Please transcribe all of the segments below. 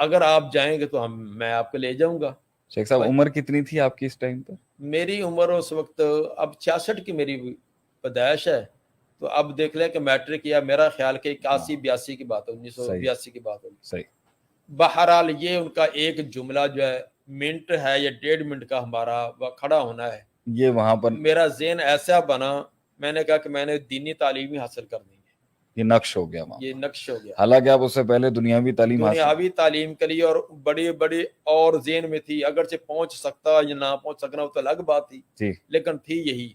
اگر آپ جائیں گے تو میں آپ کو لے جاؤں گا. شیخ صاحب عمر کتنی تھی آپ کی اس ٹائم پر؟ میری عمر اس وقت اب 66 کی میری پیدائش ہے، تو اب دیکھ لیں کہ میٹرک یا میرا خیال کہ 81-82 کی بات ہے، 1982 کی بات ہوگی. صحیح. بہرحال یہ ان کا ایک جملہ جو ہے منٹ ہے یا 1.5 منٹ کا ہمارا کھڑا ہونا ہے، یہ وہاں پر میرا ذہن ایسا بنا، میں نے کہا کہ میں نے دینی تعلیم ہی حاصل کرنی ہے. یہ نقش ہو گیا وہاں. یہ نقش ہو گیا. حالانکہ آپ اس سے پہلے دنیاوی تعلیم حاصل. دنیاوی تعلیم کے لیے اور بڑی بڑی اور ذہن میں تھی، اگرچہ پہنچ سکتا یا نہ پہنچ سکنا وہ تو الگ بات تھی، جی. لیکن تھی یہی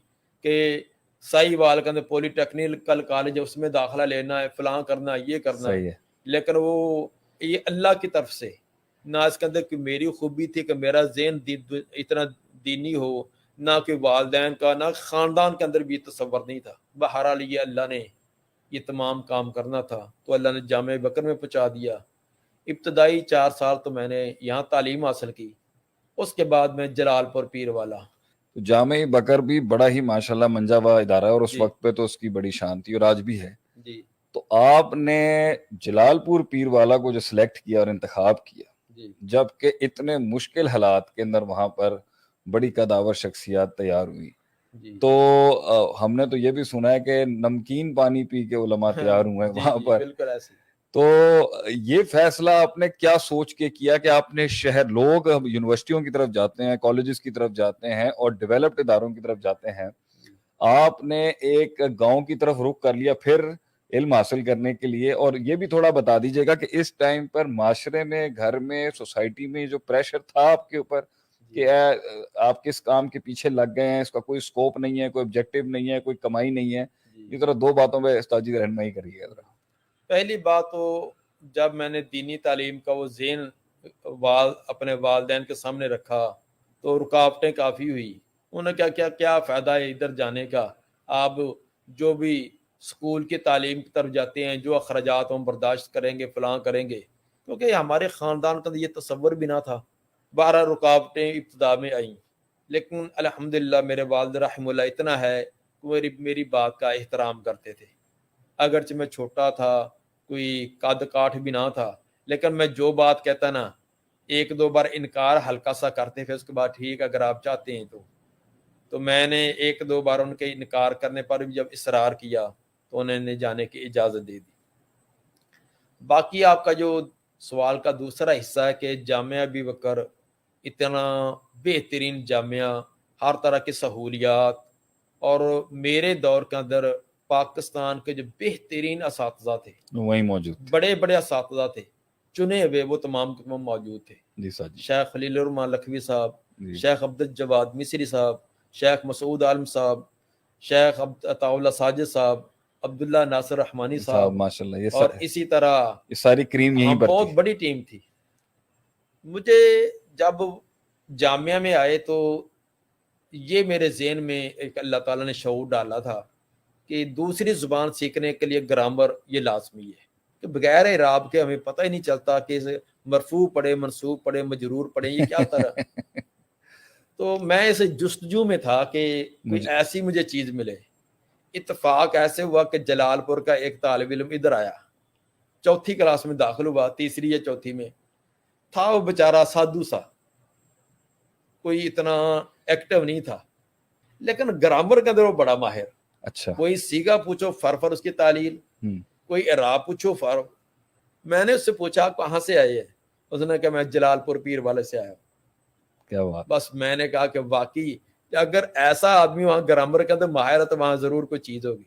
کہ سائی وال کے اندر پولی ٹیکنیکل کالج ہے، اس میں داخلہ لینا ہے، فلاں کرنا ہے، یہ کرنا صحیح ہے. ہے. لیکن وہ یہ اللہ کی طرف سے نہ اس کے اندر کہ میری خوبی تھی کہ میرا ذہن اتنا دینی ہو، نہ کہ والدین کا، نہ خاندان کے اندر بھی تصور نہیں تھا. بہرحال یہ اللہ نے یہ تمام کام کرنا تھا تو اللہ نے جامعہ بکر میں پہنچا دیا. ابتدائی 4 سال تو میں نے یہاں تعلیم حاصل کی، اس کے بعد میں جلال پور پیر والا. جامع بکر بھی بڑا ہی ماشاءاللہ منجا ہوا ادارہ ہے، اور اس جی. وقت پہ تو اس کی بڑی شان تھی اور آج بھی ہے. جی. تو آپ نے جلال پور پیر والا کو جو سلیکٹ کیا اور انتخاب کیا، جی. جبکہ اتنے مشکل حالات کے اندر وہاں پر بڑی قداور شخصیات تیار ہوئی، جی. تو ہم نے تو یہ بھی سنا ہے کہ نمکین پانی پی کے علماء تیار ہوئے ہیں وہاں پر. بالکل ایسے. تو یہ فیصلہ آپ نے کیا سوچ کے کیا کہ آپ نے شہر، لوگ یونیورسٹیوں کی طرف جاتے ہیں، کالجز کی طرف جاتے ہیں اور ڈیولپڈ اداروں کی طرف جاتے ہیں، آپ نے ایک گاؤں کی طرف رخ کر لیا پھر علم حاصل کرنے کے لیے؟ اور یہ بھی تھوڑا بتا دیجیے گا کہ اس ٹائم پر معاشرے میں، گھر میں، سوسائٹی میں جو پریشر تھا آپ کے اوپر کہ آپ کس کام کے پیچھے لگ گئے ہیں، اس کا کوئی سکوپ نہیں ہے، کوئی آبجیکٹو نہیں ہے، کوئی کمائی نہیں ہے، یہ ذرا 2 باتوں پہ استاد جی رہنمائی کریے گا ذرا. پہلی بات تو جب میں نے دینی تعلیم کا وہ ذہن اپنے والدین کے سامنے رکھا تو رکاوٹیں کافی ہوئی. انہوں نے کیا فائدہ ہے ادھر جانے کا، آپ جو بھی اسکول کی تعلیم کی طرف جاتے ہیں جو اخراجات ہم برداشت کریں گے، فلاں کریں گے، کیونکہ ہمارے خاندان کا یہ تصور بھی نہ تھا. 12 رکاوٹیں ابتدا میں آئیں، لیکن الحمدللہ میرے والد رحمہ اللہ اتنا ہے کہ میری بات کا احترام کرتے تھے. اگرچہ میں چھوٹا تھا، کوئی قد کاٹھ بھی نہ تھا، لیکن میں جو بات کہتا نا 1-2 بار انکار ہلکا سا کرتے تھے، اس کے بعد ٹھیک اگر آپ چاہتے ہیں تو میں نے 1-2 بار ان کے انکار کرنے پر بھی جب اصرار کیا تو انہوں نے جانے کی اجازت دے دی. باقی آپ کا جو سوال کا دوسرا حصہ ہے کہ جامعہ ابی بکر اتنا بہترین جامعہ، ہر طرح کی سہولیات، اور میرے دور کے اندر پاکستان کے جو بہترین اساتذہ تھے وہیں موجود تھے. بڑے بڑے اساتذہ تھے چنے ہوئے، وہ تمام موجود تھے. جی سر جی. شیخ خلیل الرحمن لکھوی صاحب، جی. شیخ عبدالجواد مصری صاحب، شیخ مسعود عالم صاحب، شیخ عطا اللہ ساجد صاحب، عبداللہ ناصر رحمانی صاحب، ماشاءاللہ یہ اور اسی طرح یہ ساری کریم یہیں پر بہت تھی. بڑی ٹیم تھی. مجھے جب جامعہ میں آئے تو یہ میرے ذہن میں ایک اللہ تعالیٰ نے شعور ڈالا تھا کہ دوسری زبان سیکھنے کے لیے گرامر یہ لازمی ہے، کہ بغیر اعراب کے ہمیں پتہ ہی نہیں چلتا کہ مرفوع پڑھے، منصوب پڑھے، مجرور پڑھے، یہ کیا طرح. تو میں اس جستجو میں تھا کہ کوئی ایسی مجھے چیز ملے. اتفاق ایسے ہوا کہ جلال پور کا ایک طالب علم ادھر آیا، 4تھی کلاس میں داخل ہوا، 3ری یا 4تھی میں تھا. وہ بیچارہ سادھو سا، کوئی اتنا ایکٹیو نہیں تھا، لیکن گرامر کے اندر وہ بڑا ماہر. اچھا. کوئی سیگا پوچھو فر اس کی تعلیل، کوئی اعراب پوچھو فر. میں نے اس سے پوچھا کہاں سے آئے ہیں، اس نے کہا میں جلال پور پیر والے سے آیا ہوں. کیا بات. بس میں نے کہا کہ واقعی اگر ایسا آدمی وہاں گرامر کے اندر ماہر ہے تو وہاں ضرور کوئی چیز ہوگی.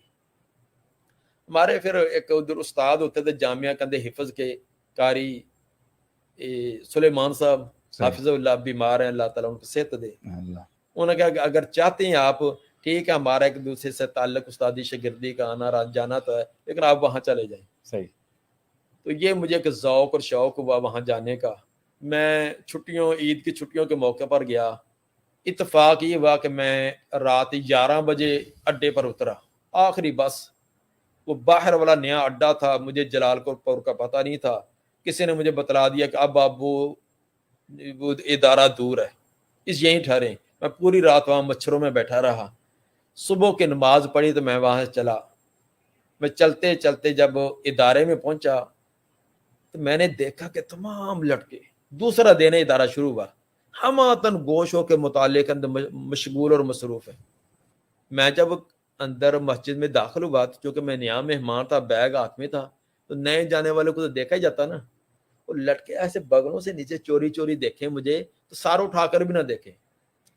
ہمارے پھر ایک ادھر استاد ہوتے تھے جامعہ کے اندر حفظ کے قاری سلیمان صاحب، حافظ اللہ، بیمار ہیں، اللہ تعالیٰ ان کو صحت دے. انہوں نے کہا کہ اگر چاہتے ہیں آپ، ٹھیک ہے ہمارا ایک دوسرے سے تعلق استادی شاگردی کا آنا جانا تو ہے، لیکن آپ وہاں چلے جائیں. صحیح. تو یہ مجھے ایک ذوق اور شوق ہوا وہاں جانے کا. میں چھٹیوں، عید کی چھٹیوں کے موقع پر گیا. اتفاق یہ ہوا کہ میں رات 11 بجے اڈے پر اترا، آخری بس. وہ باہر والا نیا اڈا تھا، مجھے جلال پور کا پتہ نہیں تھا. کسی نے مجھے بتلا دیا کہ اب آپ وہ ادارہ دور ہے، اس یہیں ٹھہریں. میں پوری رات وہاں مچھروں میں بیٹھا رہا. صبح کی نماز پڑھی تو میں وہاں سے چلا. میں چلتے چلتے جب ادارے میں پہنچا تو میں نے دیکھا کہ تمام لڑکے، دوسرا دن ادارہ شروع ہوا، ہم آتن گوش ہو کے مطالعے کے اندر مشغول اور مصروف ہیں۔ میں جب اندر مسجد میں داخل ہوا، چونکہ میں نیا مہمان تھا، بیگ ہاتھ میں تھا، تو نئے جانے والوں کو تو دیکھا ہی جاتا نا، اور لڑکے ایسے بغلوں سے نیچے چوری چوری دیکھیں مجھے تو سار اٹھا کر بھی نہ دیکھیں،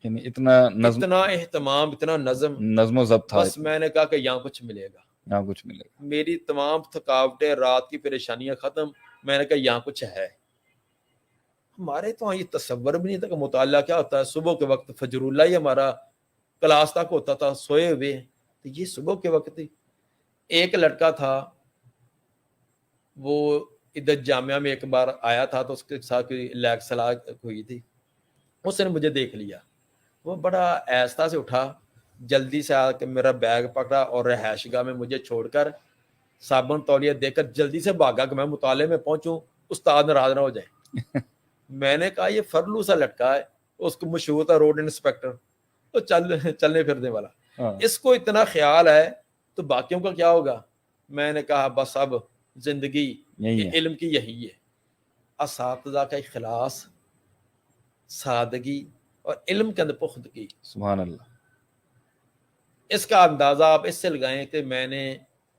یعنی اتنا اتنا اہتمام، اتنا نظم۔ نظم و ضبط تھا، بس میں نے کہا کہ یہاں کچھ ملے گا، یہاں کچھ ملے گا۔ میری تمام تھکاوٹیں، رات کی پریشانیاں ختم، میں نے کہا یہاں کچھ ہے۔ ہمارے تو یہ تصور بھی نہیں تھا کہ مطالعہ کیا ہوتا ہے۔ صبح کے وقت فجر اللہ ہی ہمارا کلاس تک ہوتا تھا، سوئے ہوئے، تو یہ صبح کے وقت ہی۔ ایک لڑکا تھا، وہ ادھر جامعہ میں ایک بار آیا تھا، تو اس کے ساتھ کوئی لیگ سلاح ہوئی تھی، اس نے مجھے دیکھ لیا، وہ بڑا آہستہ سے اٹھا، جلدی سے آ کے میرا بیگ پکڑا اور رہائش گاہ میں مجھے چھوڑ کر صابن تولیہ دے کر جلدی سے بھاگا کہ میں مطالعے میں پہنچوں، استاد ناراض نہ ہو جائے۔ میں نے کہا یہ فرلو سا لٹکا ہے، اس کو مشہور تھا روڈ انسپیکٹر، تو چلنے پھرنے والا، اس کو اتنا خیال ہے تو باقیوں کا کیا ہوگا۔ میں نے کہا بس اب زندگی یہی ہے، علم کی یہی ہے، اساتذہ کا اخلاص، سادگی اور علم کے اندر پختگی۔ سبحان اللہ۔ اس کا اندازہ آپ اس سے لگائیں کہ میں نے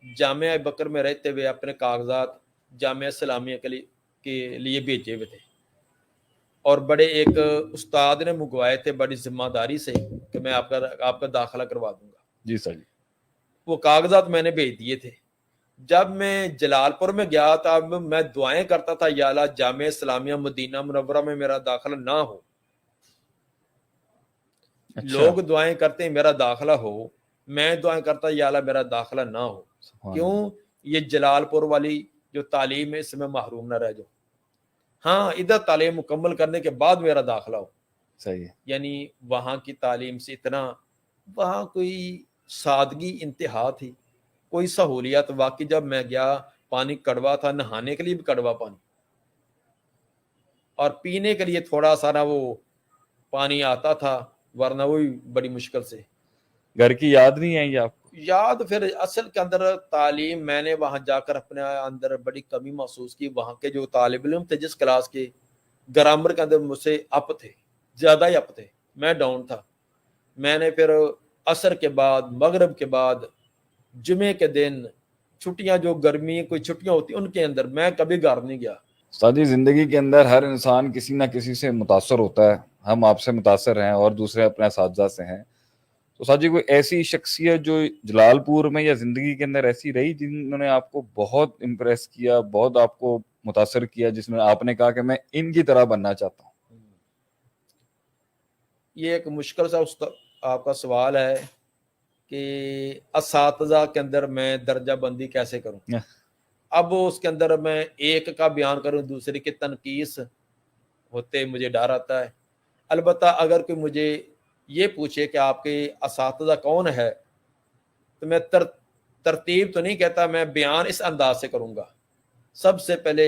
جامعہ بکر میں رہتے ہوئے اپنے کاغذات جامعہ اسلامیہ کے لیے بھیجے ہوئے تھے، اور بڑے ایک استاد نے منگوائے تھے بڑی ذمہ داری سے کہ میں آپ کا داخلہ کروا دوں گا۔ جی سر جی۔ وہ کاغذات میں نے بھیج دیے تھے۔ جب میں جلال پور میں گیا تھا، میں دعائیں کرتا تھا یا اللہ جامعہ اسلامیہ مدینہ منورہ میں میرا داخلہ نہ ہو۔ اچھا، لوگ دعائیں کرتے ہیں میرا داخلہ ہو، میں دعائیں کرتا یا اللہ میرا داخلہ نہ ہو۔ سبحان کیوں؟ یہ جلال پور والی جو تعلیم ہے اس میں محروم نہ رہ جاؤ، ہاں ادھر تعلیم مکمل کرنے کے بعد میرا داخلہ ہو۔ صحیح ہے۔ یعنی وہاں کی تعلیم سے اتنا، وہاں کوئی سادگی انتہا تھی، کوئی سہولیات۔ واقعی جب میں گیا پانی کڑوا تھا، نہانے کے لیے بھی کڑوا پانی، اور پینے کے لیے تھوڑا سا نا وہ پانی آتا تھا، ورنہ وہی بڑی مشکل سے۔ گھر کی یاد نہیں آئی آپ کو؟ یاد پھر اصل کے اندر تعلیم میں نے وہاں جا کر اپنے اندر بڑی کمی محسوس کی۔ وہاں کے جو طالب علم تھے جس کلاس کے، گرامر کے اندر مجھ سے اپ تھے، زیادہ ہی اپ تھے، میں ڈاؤن تھا۔ میں نے پھر عصر کے بعد، مغرب کے بعد، جمعے کے دن، چھٹیاں جو گرمی کوئی چھٹیاں ہوتی ان کے اندر میں کبھی گھر نہیں گیا۔ استاد جی، زندگی کے اندر ہر انسان کسی نہ کسی سے متاثر ہوتا ہے، ہم آپ سے متاثر ہیں اور دوسرے اپنے اساتذہ سے ہیں۔ تو استاد جی، کوئی ایسی شخصیت جو جلال پور میں یا زندگی کے اندر ایسی رہی جنہوں نے آپ کو بہت امپریس کیا، بہت آپ کو متاثر کیا، جس میں آپ نے کہا کہ میں ان کی طرح بننا چاہتا ہوں؟ یہ ایک مشکل سا آپ کا سوال ہے کہ اساتذہ کے اندر میں درجہ بندی کیسے کروں۔ اب اس کے اندر میں ایک کا بیان کروں دوسرے کی تنقیص ہوتے مجھے ڈر آتا ہے۔ البتہ اگر کوئی مجھے یہ پوچھے کہ آپ کے اساتذہ کون ہے، تو میں ترتیب تو نہیں کہتا، میں بیان اس انداز سے کروں گا۔ سب سے پہلے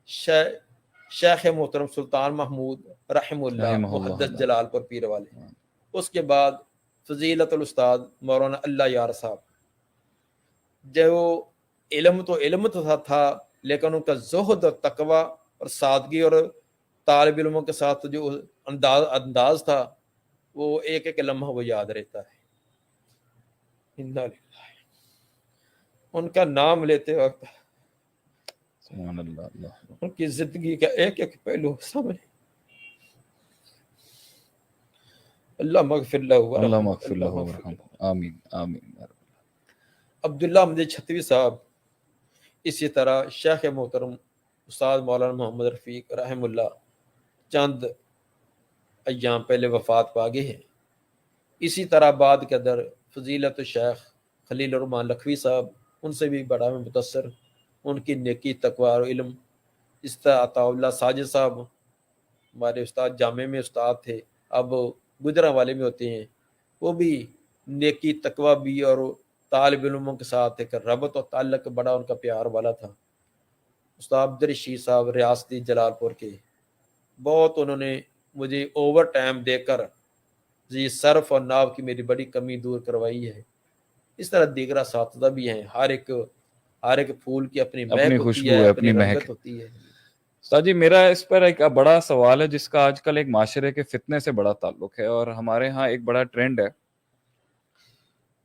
شیخ محترم سلطان محمود رحم اللہ، محدث جلال پور پیر والے۔ اس کے بعد فضیلت الاستاد مولانا اللہ یار صاحب، جو علم تو علم تھا لیکن ان کا زہد اور تقوی اور سادگی اور طالب علموں کے ساتھ جو انداز تھا، وہ ایک ایک لمحہ وہ یاد رہتا ہے۔ ان کا نام لیتے وقت سبحان اللہ۔ ان کی زندگی کا ایک ایک پہلو سامنے۔ اللہ مغفر لہ، اللہ مغفر لہ ورحمہ، آمین آمین۔ عبداللہ احمد چھتوی صاحب، اسی طرح شیخ محترم استاد مولانا محمد رفیق رحم اللہ چند ایام پہلے وفات پا گئے ہیں۔ اسی طرح بعد کے اندر فضیلت شیخ خلیل الرحمان لکھوی صاحب، ان سے بھی بڑا میں متاثر، ان کی نیکی، تقوی اور علم۔ اس طرح عطا اللہ ساجد صاحب ہمارے استاد، جامعہ میں استاد تھے، اب گجرا والے میں ہوتے ہیں، وہ بھی نیکی، تقوی بھی اور طالب علموں کے ساتھ ایک ربط اور تعلق بڑا ان کا پیار والا تھا۔ استاد عبدالرشید صاحب ریاستی جلال پور کے، بہت انہوں نے مجھے اوور ٹائم دے کر جی صرف اور ناو کی میری بڑی کمی دور کروائی ہے۔ اس طرح دیگر اساتذہ بھی ہیں، ہر ایک ہر ایک پھول کی اپنی اپنی مہک ہوتی خوشبو ہے، ہے، اپنی اپنی مہک رنگت ہے۔ ہوتی ہے۔ استاد جی میرا اس پر ایک بڑا سوال ہے جس کا آج کل ایک معاشرے کے فتنے سے بڑا تعلق ہے، اور ہمارے ہاں ایک بڑا ٹرینڈ ہے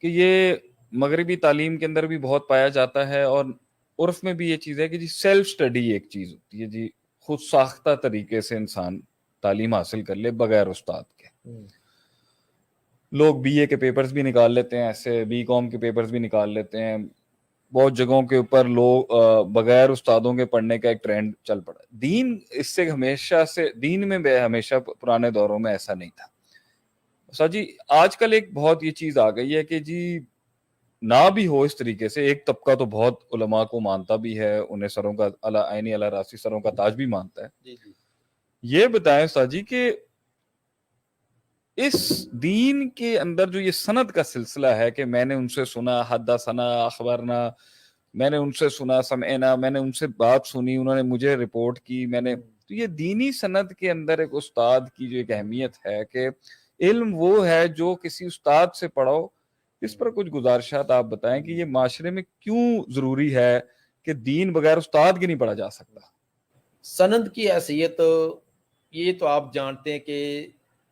کہ یہ مغربی تعلیم کے اندر بھی بہت پایا جاتا ہے، اور عرف میں بھی یہ چیز ہے کہ جی سیلف اسٹڈی ایک چیز ہوتی ہے، جی خود ساختہ طریقے سے انسان تعلیم حاصل کر لے بغیر استاد کے۔ لوگ بی اے کے پیپرز بھی نکال لیتے ہیں، ایسے بی کام کے پیپرز بھی نکال لیتے ہیں، بہت جگہوں کے اوپر لوگ بغیر استادوں کے پڑھنے کا ایک ٹرینڈ چل پڑا۔ دین اس سے ہمیشہ سے، دین میں ہمیشہ پرانے دوروں میں ایسا نہیں تھا۔ سر جی آج کل ایک بہت یہ چیز آ گئی ہے کہ جی نہ بھی ہو اس طریقے سے، ایک طبقہ تو بہت علماء کو مانتا بھی ہے، انہیں سروں کا عینی اللہ راسی سروں کا تاج بھی مانتا ہے۔ جی جی یہ بتائیں استاد جی کہ اس دین کے اندر جو یہ سند کا سلسلہ ہے کہ میں نے ان سے سنا، حدثنا اخبرنا، میں نے ان سے سنا، سمعنا، میں نے ان سے بات سنی، انہوں نے مجھے رپورٹ کی، میں نے، تو یہ دینی سند کے اندر ایک استاد کی جو ایک اہمیت ہے کہ علم وہ ہے جو کسی استاد سے پڑھو، اس پر کچھ گزارشات آپ بتائیں کہ یہ معاشرے میں کیوں ضروری ہے کہ دین بغیر استاد کے نہیں پڑھا جا سکتا؟ سند کی حیثیت یہ تو آپ جانتے ہیں کہ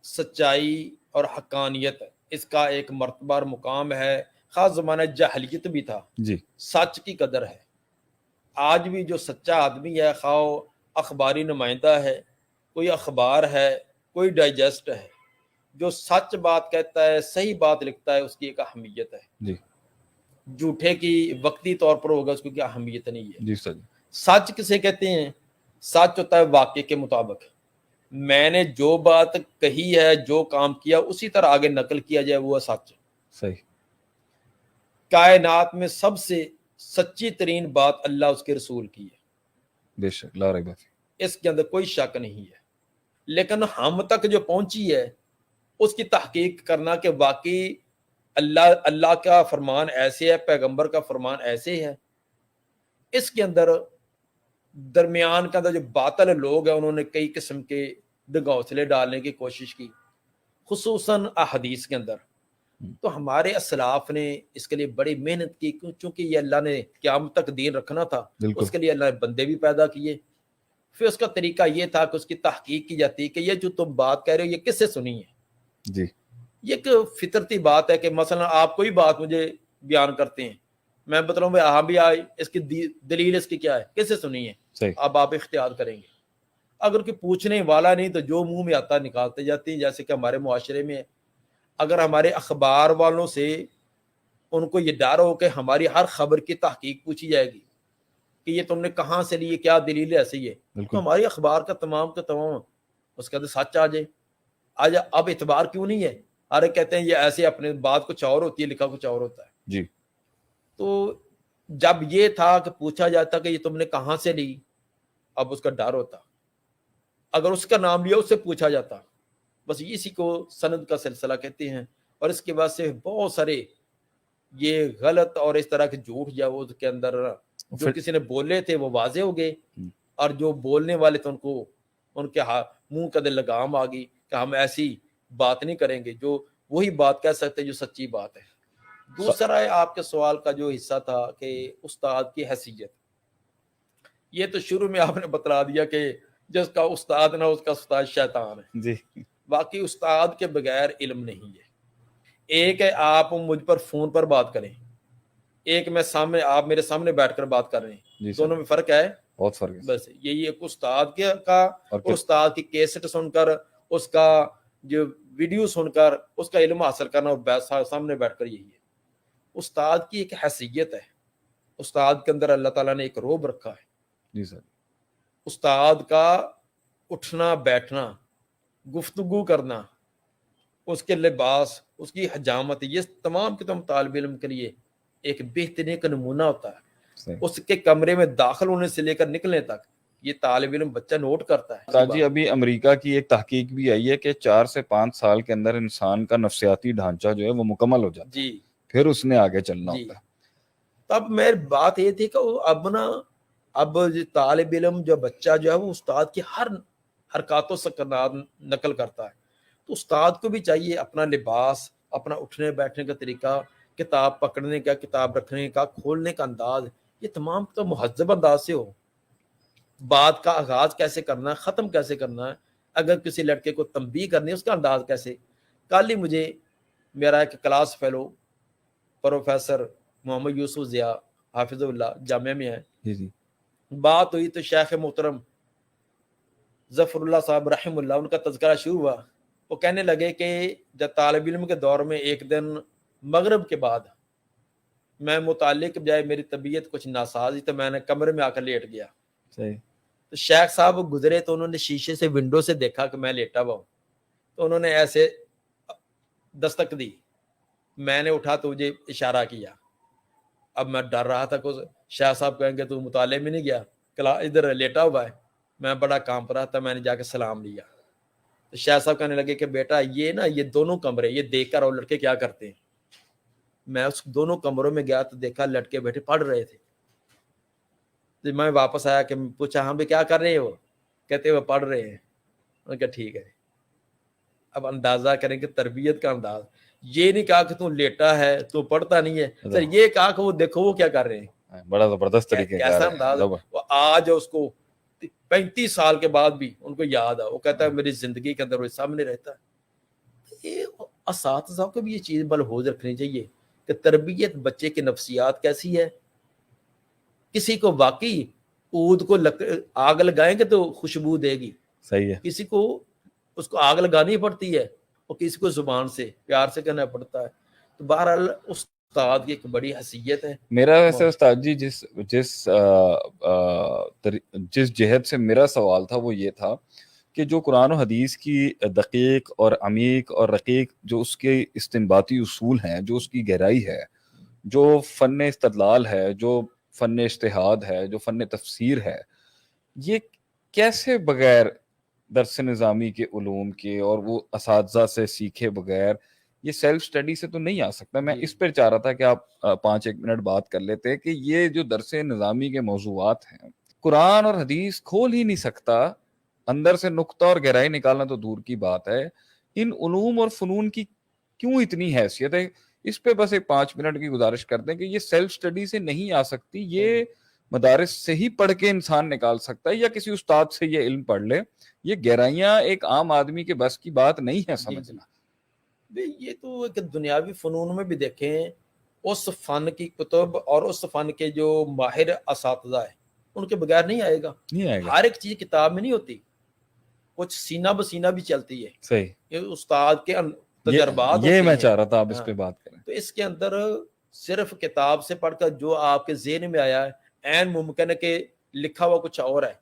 سچائی اور حقانیت اس کا ایک مرتبہ اور مقام ہے، خاص زمانہ جاہلیت بھی تھا، جی سچ کی قدر ہے۔ آج بھی جو سچا آدمی ہے، خواہ اخباری نمائندہ ہے، کوئی اخبار ہے، کوئی ڈائجسٹ ہے، جو سچ بات کہتا ہے، صحیح بات لکھتا ہے، اس کی ایک اہمیت ہے۔ جی جھوٹے کی وقتی طور پر ہوگا، اس کی کوئی اہمیت نہیں ہے۔ جی سر جی سچ کسے کہتے ہیں؟ سچ ہوتا ہے واقعے کے مطابق، میں نے جو بات کہی ہے، جو کام کیا، اسی طرح آگے نقل کیا جائے، وہ ہے سچ۔ صحیح، کائنات میں سب سے سچی ترین بات اللہ اس کے رسول کی ہے، بے شک، لا ریب فیہ۔ اس کے اندر کوئی شک نہیں ہے، لیکن ہم تک جو پہنچی ہے اس کی تحقیق کرنا کہ واقعی اللہ کا فرمان ایسے ہے، پیغمبر کا فرمان ایسے ہے۔ اس کے اندر درمیان کا جو باطل لوگ ہیں، انہوں نے کئی قسم کے ڈگوسلے ڈالنے کی کوشش کی، خصوصاً احادیث کے اندر۔ تو ہمارے اسلاف نے اس کے لیے بڑی محنت کی، چونکہ یہ اللہ نے قیامت تک دین رکھنا تھا، بالکل اس کے لیے اللہ نے بندے بھی پیدا کیے۔ پھر اس کا طریقہ یہ تھا کہ اس کی تحقیق کی جاتی کہ یہ جو تم بات کہہ رہے ہو یہ کس سے سنی ہے۔ جی یہ ایک فطرتی بات ہے کہ مثلا آپ کوئی بات مجھے بیان کرتے ہیں، میں بتاؤں بھائی ہاں بھی آئی، اس کی دلیل اس کی کیا ہے، کس سے سنی ہے، صحیح، اب آپ اختیار کریں گے۔ اگر کوئی پوچھنے والا نہیں تو جو منہ میں آتا نکالتے جاتے ہیں، جیسے کہ ہمارے معاشرے میں ہے۔ اگر ہمارے اخبار والوں سے ان کو یہ ڈر ہو کہ ہماری ہر خبر کی تحقیق پوچھی جائے گی کہ یہ تم نے کہاں سے لی، کیا دلیل ہے، ایسی ہے، تو بالکل ہماری اخبار کا تمام کا تمام اس کے اندر سچ آ جائے۔ آج اب اعتبار کیوں نہیں ہے؟ ارے کہتے ہیں یہ ایسے، اپنے بات کچھ اور ہوتی ہے، لکھا کچھ اور ہوتا ہے۔ جی تو جب یہ تھا کہ پوچھا جاتا کہ یہ تم نے کہاں سے لی، اب اس کا ڈر ہوتا، اگر اس کا نام لیا اس سے پوچھا جاتا۔ بس اسی کو سند کا سلسلہ کہتے ہیں۔ اور اس کے بعد سے بہت سارے یہ غلط اور اس طرح کے جھوٹ جو اس کے اندر جو کسی نے بولے تھے وہ واضح ہو گئے، اور جو بولنے والے تھے ان کو ان کے منہ کا دل لگام آ گئی کہ ہم ایسی بات نہیں کریں گے، جو وہی بات کہہ سکتے جو سچی بات ہے۔ دوسرا ہے آپ کے سوال کا جو حصہ تھا کہ استاد کی حیثیت، یہ تو شروع میں آپ نے بتلا دیا کہ جس کا استاد نہ اس کا استاد شیطان ہے۔ جی باقی استاد کے بغیر علم نہیں ہے۔ ایک ہے آپ مجھ پر فون پر بات کریں، ایک میں سامنے، آپ میرے سامنے بیٹھ کر بات کر رہے ہیں، جی سر، دونوں میں فرق ہے، بہت فرق ہے بس یہی ایک استاد کا اور اور استاد کی کیسٹ سن کر، اس کا جو ویڈیو سن کر اس کا علم حاصل کرنا، اور سامنے بیٹھ کر یہی ہے۔ استاد کی ایک حیثیت ہے، استاد کے اندر اللہ تعالیٰ نے ایک روب رکھا ہے۔ جی سر، استاد کا اٹھنا بیٹھنا، گفتگو کرنا، اس کے لباس، اس کی حجامت، یہ تمام کے تمام طالب علم کے لیے ایک بہترین کا نمونہ ہوتا ہے۔ صحیح۔ اس کے کمرے میں داخل ہونے سے لے کر نکلنے تک یہ طالب علم بچہ نوٹ کرتا ہے۔ استاد جی ابھی امریکہ کی ایک تحقیق بھی آئی ہے کہ 4 سے 5 سال کے اندر انسان کا نفسیاتی ڈھانچہ جو ہے وہ مکمل ہو جاتا ہے، جی پھر اس نے آگے چلنا جی، ہوتا ہے۔ تب میری بات یہ تھی کہ اب طالب علم جو بچہ جو ہے وہ استاد کی ہر حرکاتوں سے نقل کرتا ہے۔ تو استاد کو بھی چاہیے اپنا لباس، اپنا اٹھنے بیٹھنے کا طریقہ، کتاب پکڑنے کا، کتاب رکھنے کا، کھولنے کا انداز، یہ تمام تو مہذب انداز سے ہو، بات کا آغاز کیسے کرنا ہے، ختم کیسے کرنا ہے، اگر کسی لڑکے کو تنبیہ کرنی ہے اس کا انداز کیسے. کل ہی مجھے میرا ایک کلاس فیلو پروفیسر محمد یوسف ضیاء حافظ اللہ جامعہ میں ہے، جی جی بات ہوئی تو شیخ محترم ظفر اللہ صاحب رحم اللہ ان کا تذکرہ شروع ہوا. وہ کہنے لگے کہ جب طالب علم کے دور میں ایک دن مغرب کے بعد میں مطالعے کے بجائے میری طبیعت کچھ ناساز تو میں نے کمرے میں آ کر لیٹ گیا. صحیح. تو شیخ صاحب گزرے تو انہوں نے شیشے سے ونڈو سے دیکھا کہ میں لیٹا ہوا ہوں، تو انہوں نے ایسے دستک دی، میں نے اٹھا تو مجھے اشارہ کیا. اب میں ڈر رہا تھا کہ شیخ صاحب کہیں گے تو مطالعے میں نہیں گیا، ادھر لیٹا ہوا ہے. میں بڑا کانپ رہا تھا، میں نے جا کے سلام لیا. تو شیخ صاحب کہنے لگے کہ بیٹا یہ دونوں کمرے یہ دیکھ کر اور لڑکے کیا کرتے ہیں. میں اس دونوں کمروں میں گیا تو دیکھا لڑکے بیٹھے پڑھ رہے تھے. تو میں واپس آیا کہ پوچھا ہاں بھی کیا کر رہے ہو، کہتے وہ پڑھ رہے ہیں. میں نے کہا ٹھیک ہے. اب اندازہ کریں کہ تربیت کا انداز، یہ نہیں کہا کہ تم لیٹا ہے تو پڑھتا نہیں ہے سر، یہ کہا کہ وہ دیکھو وہ کیا کر رہے ہیں. بڑا زبردست طریقے کیسا انداز. وہ آج اس کو 35 سال کے بعد بھی ان کو یاد ہے، وہ کہتا ہے میری زندگی کے اندر وہ سامنے رہتا ہے. یہ اساتذہ کو بھی یہ چیز ملحوظ رکھنی چاہیے کہ تربیت بچے کی نفسیات کیسی ہے. کسی کو واقعی عود کو آگ لگائیں گے تو خوشبو دے گی، صحیح ہے. کسی کو اس کو آگ لگانی پڑتی ہے اور کسی کو زبان سے پیار سے کہنا پڑتا ہے. تو بہرحال استاد کی ایک بڑی حیثیت ہے. میرا ویسے استاد جی جس جہت سے میرا سوال تھا وہ یہ تھا کہ جو قرآن و حدیث کی دقیق اور عمیق اور رقیق جو اس کے استنباطی اصول ہیں، جو اس کی گہرائی ہے، جو فن استدلال ہے، جو فن اجتہاد ہے، جو فن تفسیر ہے، یہ کیسے بغیر درس نظامی کے علوم کے اور وہ اساتذہ سے سیکھے بغیر یہ سیلف سٹڈی سے تو نہیں آ سکتا. میں اس پر چاہ رہا تھا کہ آپ 5-1 منٹ بات کر لیتے کہ یہ جو درس نظامی کے موضوعات ہیں قرآن اور حدیث کھول ہی نہیں سکتا، اندر سے نقطہ اور گہرائی نکالنا تو دور کی بات ہے. ان علوم اور فنون کی کیوں اتنی حیثیت ہے؟ اس پہ بس ایک 5 منٹ کی گزارش کرتے ہیں کہ یہ سیلف سٹڈی سے نہیں آ سکتی، یہ مدارس سے ہی پڑھ کے انسان نکال سکتا ہے یا کسی استاد سے یہ علم پڑھ لے. یہ گہرائیاں ایک عام آدمی کے بس کی بات نہیں ہے سمجھنا. یہ تو ایک دنیاوی فنون میں بھی دیکھیں، اس فن کی کتب اور اس فن کے جو ماہر اساتذہ ہیں ان کے بغیر نہیں آئے گا. ہر ایک چیز کتاب میں نہیں ہوتی، کچھ سینہ بسینہ بھی چلتی ہے. صحیح. یہ استاد کے تجربات یہ میں چاہ رہا تھا آپ اس پہ بات کریں. تو اس کے اندر صرف کتاب سے پڑھ کر جو آپ کے ذہن میں آیا ہے عین ممکن ہے کہ لکھا ہوا کچھ اور ہے،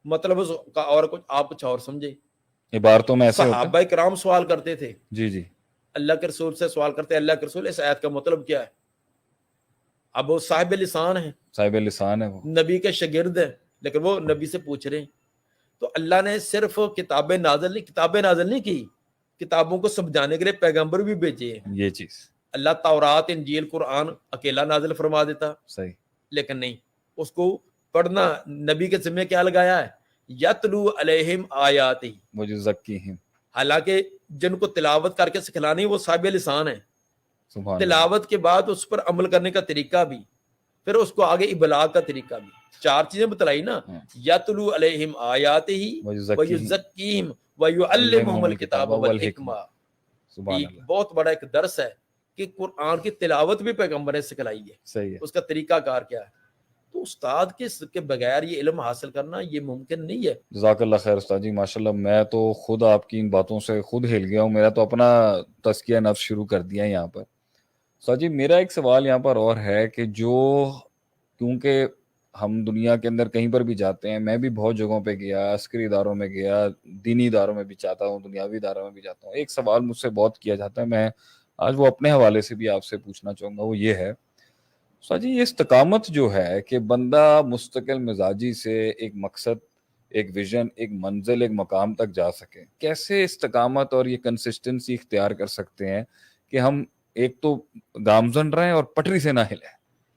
مطلب اس کا اور کچھ آپ کچھ اور سمجھے. عبارتوں میں ایسے صحابہ کرام سوال کرتے تھے، جی جی اللہ کے رسول سے سوال کرتے اللہ کے رسول اس آیت کا مطلب کیا ہے. اب وہ صاحب لسان ہیں، صاحب لسان ہے، وہ نبی کے شاگرد ہیں، لیکن وہ نبی سے پوچھ رہے ہیں. تو اللہ نے صرف کتابیں نازل نہیں کی، کتابوں کو سمجھانے کے لیے پیغمبر بھی بھیجے ہیں. یہ چیز اللہ تورات انجیل قرآن اکیلا نازل فرما دیتا، صحیح، لیکن نہیں، اس کو پڑھنا نبی کے ذمہ کیا لگایا ہے، یتلو علیہم آیاتی ویزکیہم. حالانکہ جن کو تلاوت کر کے سکھلانی وہ صاحب لسان ہے. تلاوت کے بعد اس پر عمل کرنے کا طریقہ بھی، پھر اس کو آگے ابلاغ کا طریقہ بھی، 4 چیزیں بتلائی نا. یتلو علیہم آیاتہ ویزکیہم ویعلمہم الکتاب والحکمہ. بہت بڑا ایک درس ہے کہ قرآن کی تلاوت بھی پیغمبر نے سکھلائی ہے. صحیح ہے. اس کا طریقہ کار کیا ہے. تو استاد کے بغیر یہ علم حاصل کرنا یہ ممکن نہیں ہے. جزاک اللہ خیر استاد جی، ماشاءاللہ. میں تو خود آپ کی ان باتوں سے خود ہل گیا ہوں، میرا تو اپنا تزکیہ نفس شروع کر دیا ہے یہاں پر. استاد جی میرا ایک سوال یہاں پر اور ہے کہ کیونکہ ہم دنیا کے اندر کہیں پر بھی جاتے ہیں، میں بھی بہت جگہوں پہ گیا، عسکری اداروں میں گیا، دینی اداروں میں بھی جاتا ہوں، دنیاوی اداروں میں بھی جاتا ہوں، ایک سوال مجھ سے بہت کیا جاتا ہے، میں آج وہ اپنے حوالے سے بھی آپ سے پوچھنا چاہوں گا. وہ یہ ہے جی، یہ استقامت جو ہے کہ بندہ مستقل مزاجی سے ایک مقصد، ایک ویژن، ایک منزل، ایک مقام تک جا سکے، کیسے استقامت اور یہ کنسسٹنسی اختیار کر سکتے ہیں کہ ہم ایک تو گامزن رہیں اور پٹری سے نہ ہلیں.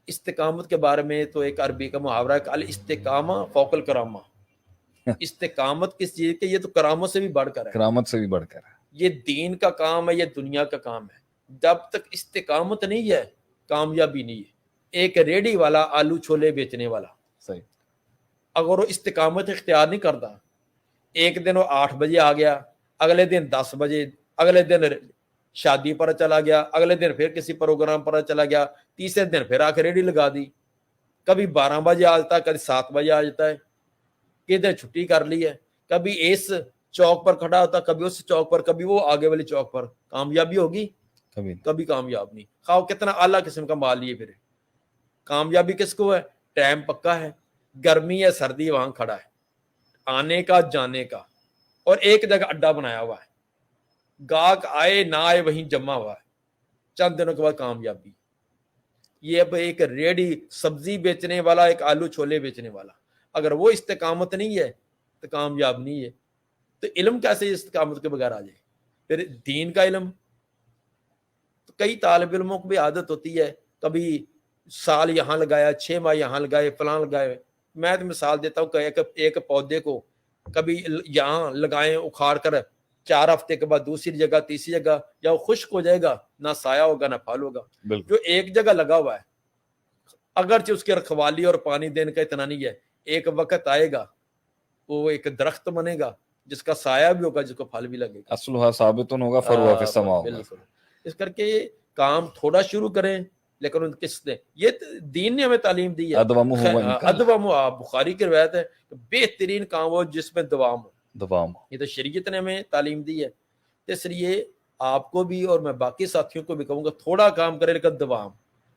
استقامت کے بارے میں تو ایک عربی کا محاورہ ہے کہ الاستقامہ فوق الکرامہ. استقامت کس چیز کے، یہ تو کرامت سے بھی بڑھ کر ہے، کرامت سے بھی بڑھ کر ہے. یہ دین کا کام ہے، یہ دنیا کا کام ہے. جب تک استقامت نہیں ہے کامیابی نہیں ہے. ایک ریڑھی والا آلو چھولے بیچنے والا صحیح. اگر وہ استقامت اختیار نہیں کرتا، ایک دن وہ 8 بجے آ گیا، اگلے دن 10 بجے، اگلے دن شادی پر چلا گیا، اگلے دن پھر کسی پروگرام پر چلا گیا، تیسرے دن پھر آ کے ریڑھی لگا دی، کبھی 12 بجے آ جاتا ہے، کبھی 7 بجے آ جاتا ہے، کدھر چھٹی کر لی ہے، کبھی اس چوک پر کھڑا ہوتا، کبھی اس چوک پر، کبھی وہ آگے والی چوک پر. کامیابی ہوگی؟ کبھی کامیاب نہیں. خواہ کتنا اعلیٰ قسم کا مال لیے پھر. کامیابی کس کو ہے؟ ٹائم پکا ہے، گرمی ہے سردی وہاں کھڑا ہے، آنے کا جانے کا، اور ایک جگہ اڈا بنایا ہوا ہے، گاہک آئے نہ آئے وہیں جمع ہوا ہے، چند دنوں کے بعد کامیابی. یہ اب ایک ریڑھی سبزی بیچنے والا، ایک آلو چھولے بیچنے والا، اگر وہ استقامت نہیں ہے تو کامیاب نہیں ہے. تو علم کیسے استقامت کے بغیر آ جائے؟ پھر دین کا علم. تو کئی طالب علموں کو بھی عادت ہوتی ہے، کبھی سال یہاں لگایا، 6 ماہ یہاں لگائے، فلاں لگائے. میں تو مثال دیتا ہوں کہ ایک پودے کو کبھی یہاں لگائیں اکھاڑ کر، 4 ہفتے کے بعد دوسری جگہ، تیسری جگہ، یا وہ خشک ہو جائے گا، نہ سایہ ہوگا نہ پھل ہوگا. جو ایک جگہ لگا ہوا ہے، اگرچہ اس کی رکھوالی اور پانی دینے کا اتنا نہیں ہے، ایک وقت آئے گا وہ ایک درخت بنے گا جس کا سایہ بھی ہوگا، جس کو پھل بھی لگے گا. اصلها ثابت ہوگا، فروع فی السماء ہوگا. بالکل. اس کر کے کام تھوڑا شروع کریں، لیکن ان کس نے، یہ دین نے ہمیں تعلیم دی ہے. ادوم بخاری کی روایت ہے کہ بہترین کام ہو جس میں دوام ہو. یہ تو شریعت نے ہمیں تعلیم دی ہے. اس لیے آپ کو بھی اور میں باقی ساتھیوں کو بھی کہوں گا تھوڑا کام کرے لیکن دوام.